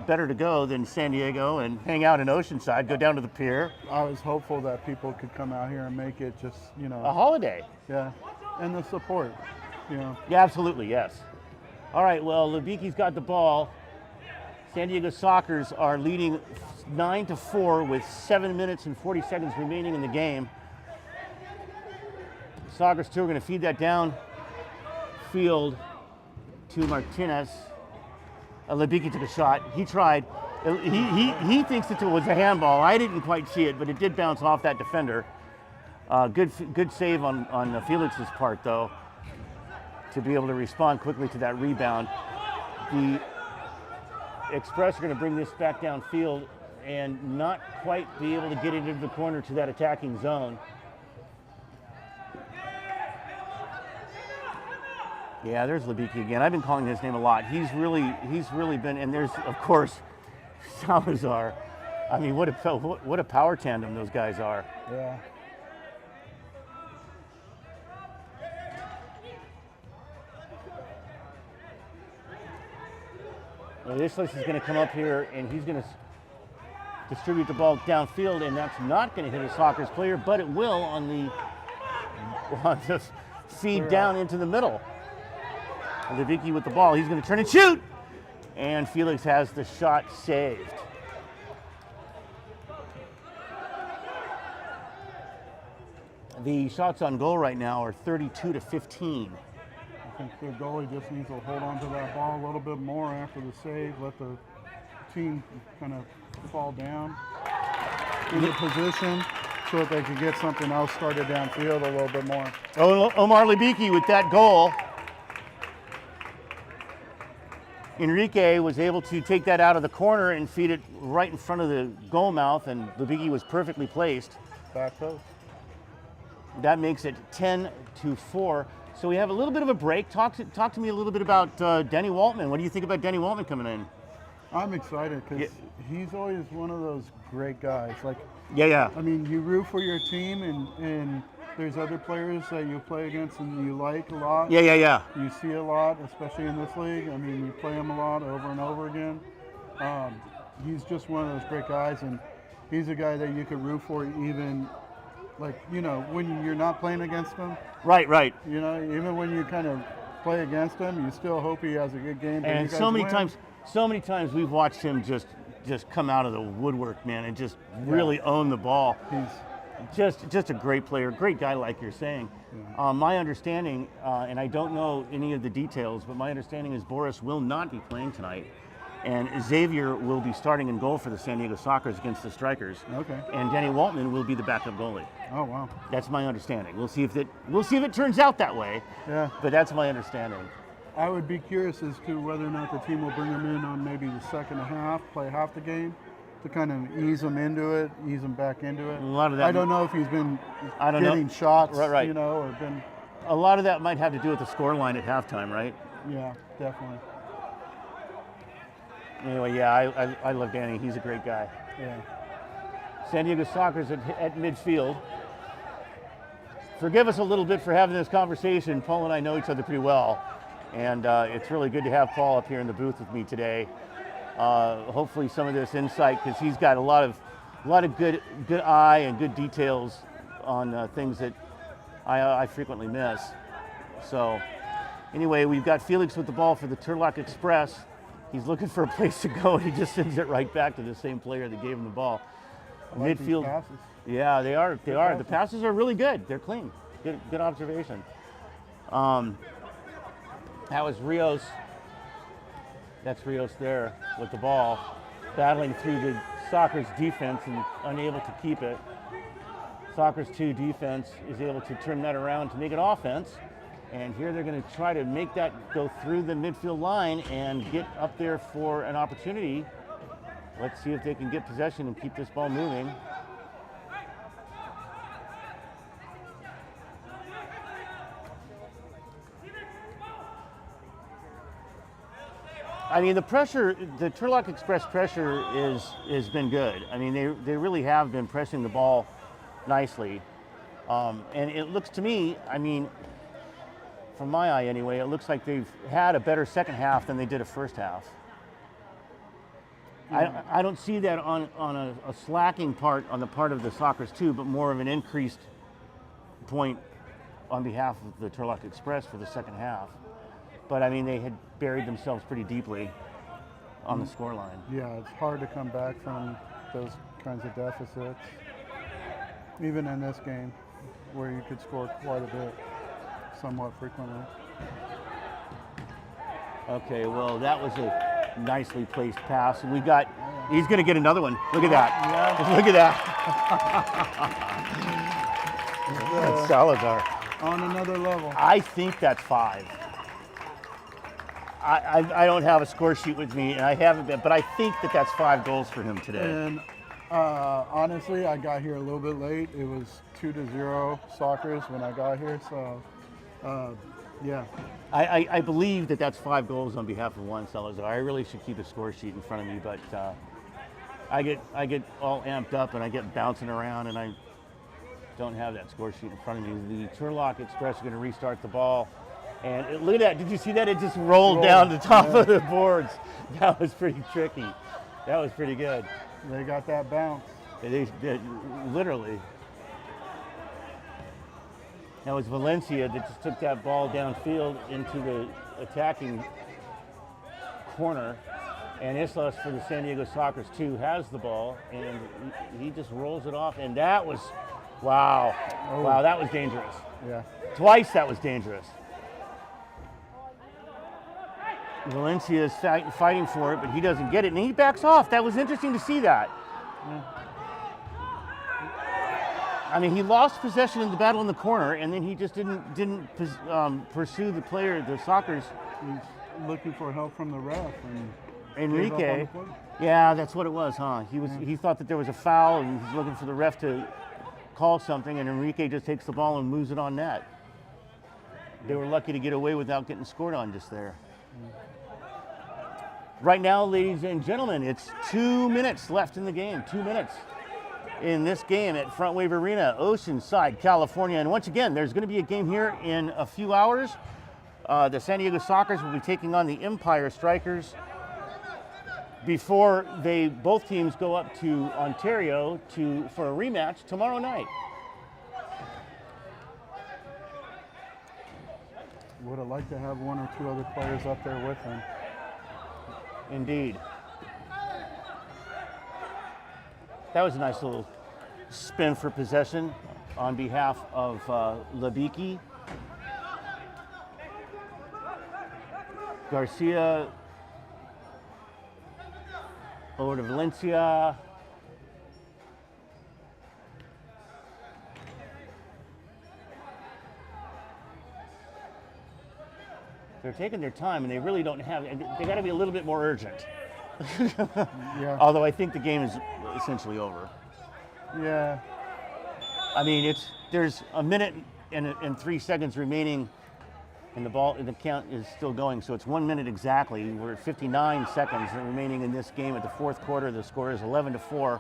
better to go than San Diego and hang out in Oceanside. Go down to the pier. I was hopeful that people could come out here and make it just, you A know, holiday. yeah. And the support, you know. Yeah, absolutely. Yes. All right. Well, Lebiki's got the ball. San Diego Sockers are leading 9-4 with 7 minutes and 40 seconds remaining in the game. Sockers too are going to feed that down field to Martinez. Lebicki took a shot. He tried. He thinks it was a handball. I didn't quite see it, but it did bounce off that defender. Good save on Felix's part, though, to be able to respond quickly to that rebound. The Express are going to bring this back downfield and not quite be able to get it into the corner to that attacking zone. Yeah, there's Lebicki again. I've been calling his name a lot. He's really been, and there's of course Salazar. I mean, what a power tandem those guys are. Yeah. Well, this list is going to come up here, and he's going to distribute the ball downfield, and that's not going to hit a Sockers player, but it will on the feed down into the middle. Lebicki with the ball. He's going to turn and shoot, and Felix has the shot saved. The shots on goal right now are 32-15. I think the goalie just needs to hold on to that ball a little bit more after the save, let the team kind of fall down into position so that they can get something else started downfield a little bit more. Omar Lebicki with that goal. Enrique was able to take that out of the corner and feed it right in front of the goal mouth, and Lebicki was perfectly placed. Back post. That makes it 10-4. So we have a little bit of a break. Talk to me a little bit about Denny Waltman. What do you think about Denny Waltman coming in? I'm excited because he's always one of those great guys. Like, Yeah. I mean, you root for your team, and there's other players that you play against and you like a lot. Yeah. You see a lot, especially in this league. I mean, you play him a lot over and over again. He's just one of those great guys, and he's a guy that you could root for even like, you know, when you're not playing against him, Right, right. you know, even when you kind of play against him, you still hope he has a good game. but you And guys so many win. times we've watched him just come out of the woodwork, man, and just really own the ball. He's Just a great player, great guy, like you're saying. My understanding, and I don't know any of the details, but my understanding is Boris will not be playing tonight, and Xavier will be starting in goal for the San Diego Sockers against the Strikers. Okay. And Danny Waltman will be the backup goalie. Oh, wow. That's my understanding. We'll see if it turns out that way. Yeah. But that's my understanding. I would be curious as to whether or not the team will bring him in on maybe the second half, play half the game, to kind of ease him into it, ease him back into it. A lot of that. I don't know if he's been I don't know. getting shots, Right. you know, or been, A lot of that might have to do with the score line at halftime, right? yeah, definitely. Anyway, yeah, I love Danny. He's a great guy. Yeah. San Diego Sockers at midfield. Forgive us a little bit for having this conversation. Paul and I know each other pretty well, and it's really good to have Paul up here in the booth with me today. Hopefully, some of this insight, because he's got a lot of good eye and good details on things that I frequently miss. So, anyway, we've got Felix with the ball for the Turlock Express. He's looking for a place to go, and he just sends it right back to the same player that gave him the ball. I like these Midfield. passes. Yeah, they are. They Good are. passes. The passes are really good. They're clean. Good observation. That was Rios. That's Rios there with the ball, battling through the Sockers defense and unable to keep it. Sockers 2 defense is able to turn that around to make it offense. And here they're going to try to make that go through the midfield line and get up there for an opportunity. Let's see if they can get possession and keep this ball moving. I mean, the pressure, the Turlock Express pressure has been good. I mean, they really have been pressing the ball nicely. And it looks to me, I mean, from my eye anyway, it looks like they've had a better second half than they did a first half. I don't see that on a slacking part on the part of the Sockers too, but more of an increased point on behalf of the Turlock Express for the second half. But I mean, they had buried themselves pretty deeply on the scoreline. Yeah, it's hard to come back from those kinds of deficits. Even in this game, where you could score quite a bit, somewhat frequently. Okay, well, that was a nicely placed pass, and he's going to get another one. Look at that. Yeah. Look at that. That's Salazar. On another level. I think that's 5. I don't have a score sheet with me, and I haven't been, but I think that's 5 goals for him today. And honestly, I got here a little bit late. It was 2-0 Sockers when I got here, so yeah. I believe that's 5 goals on behalf of Juan Salazar. I really should keep a score sheet in front of me, but I get all amped up and I get bouncing around, and I don't have that score sheet in front of me. The Turlock Express are going to restart the ball. And look at that. Did you see that? It just rolled down the top of the boards. That was pretty tricky. That was pretty good. They got that bounce. They literally. That was Valencia that just took that ball downfield into the attacking corner. And Islas for the San Diego Sockers 2 has the ball, and he just rolls it off. And that was, wow. Oh. Wow, that was dangerous. Yeah. Twice that was dangerous. Valencia is fighting for it, but he doesn't get it, and he backs off. That was interesting to see that. I mean, he lost possession in the battle in the corner, and then he just didn't pursue the player, the Sockers. He's looking for help from the ref. And Enrique. Yeah, that's what it was, huh? He thought that there was a foul, and he's looking for the ref to call something, and Enrique just takes the ball and moves it on net. They were lucky to get away without getting scored on just there. Right now, ladies and gentlemen, it's 2 minutes left in the game. 2 minutes in this game at Front Wave Arena, Oceanside, California. And once again, there's going to be a game here in a few hours. The San Diego Sockers will be taking on the Empire Strikers before both teams go up to Ontario for a rematch tomorrow night. would have liked to have one or two other players up there with him. Indeed. That was a nice little spin for possession on behalf of Labiki. Garcia over to Valencia. They're taking their time, and they really don't have. They got to be a little bit more urgent. Yeah. Although I think the game is essentially over. Yeah. I mean, there's a minute and 3 seconds remaining, and the count is still going. So it's 1 minute exactly. We're at 59 seconds remaining in this game at the fourth quarter. The score is 11-4.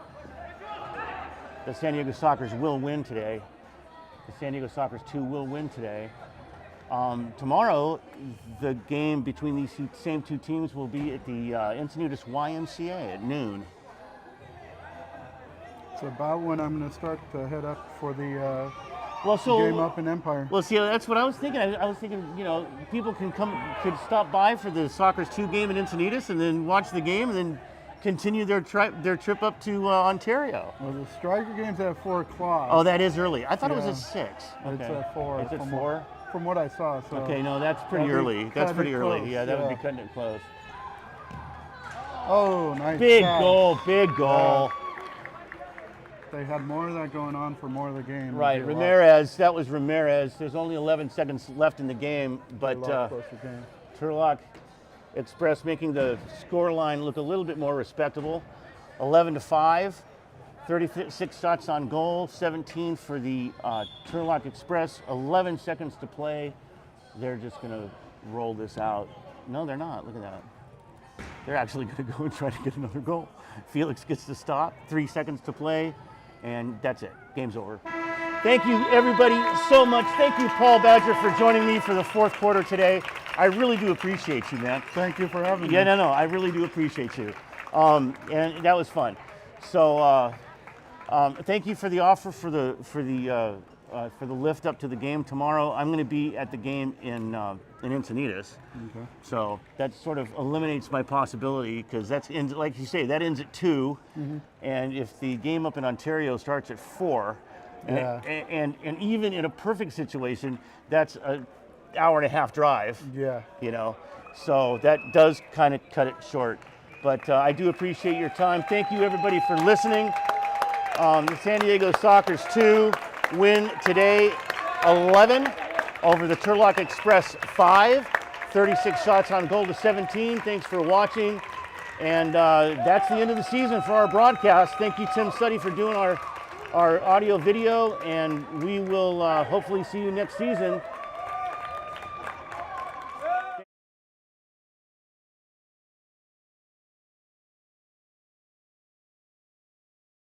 The San Diego Sockers will win today. The San Diego Sockers 2 will win today. Tomorrow, the game between these same two teams will be at the Encinitas YMCA at noon. It's about when I'm going to start to head up for the Well, so game up in Empire. well, see, that's what I was thinking. I was thinking, people could stop by for the Sockers 2 game in Encinitas and then watch the game and then continue their trip up to Ontario. Well, the striker game's at 4 o'clock. Oh, that is early. I thought it was Yeah. at 6. It's at 4. It's at 4. From what I saw. So Okay, no, that's pretty that'd be early. That's cutting pretty it early. close, Yeah, that would be yeah. cutting it close. Oh, nice. Big shot. goal, big goal. They had more of that going on for more of the game. Right, It'd be a lot- Ramirez. That was Ramirez. There's only 11 seconds left in the game, a but lot closer game. Turlock Express making the score line look a little bit more respectable. 11-5, 36 shots on goal, 17 for the Turlock Express. 11 seconds to play. They're just going to roll this out. No, they're not. Look at that. They're actually going to go and try to get another goal. Felix gets to stop. 3 seconds to play, and that's it. Game's over. Thank you, everybody, so much. Thank you, Paul Badger, for joining me for the fourth quarter today. I really do appreciate you, man. Thank you for having me. Yeah, no, I really do appreciate you. And that was fun. So thank you for the offer for the lift up to the game tomorrow. I'm going to be at the game in Encinitas. Okay. So that sort of eliminates my possibility because like you say, that ends at 2. Mm-hmm. And if the game up in Ontario starts at 4, Yeah. and even in a perfect situation, that's an hour and a half drive. Yeah. So that does kind of cut it short. But I do appreciate your time. Thank you, everybody, for listening. The San Diego Sockers 2 win today 11 over the Turlock Express 5. 36 shots on goal to 17. Thanks for watching. And that's the end of the season for our broadcast. Thank you, Tim Suddy, for doing our audio video. And we will hopefully see you next season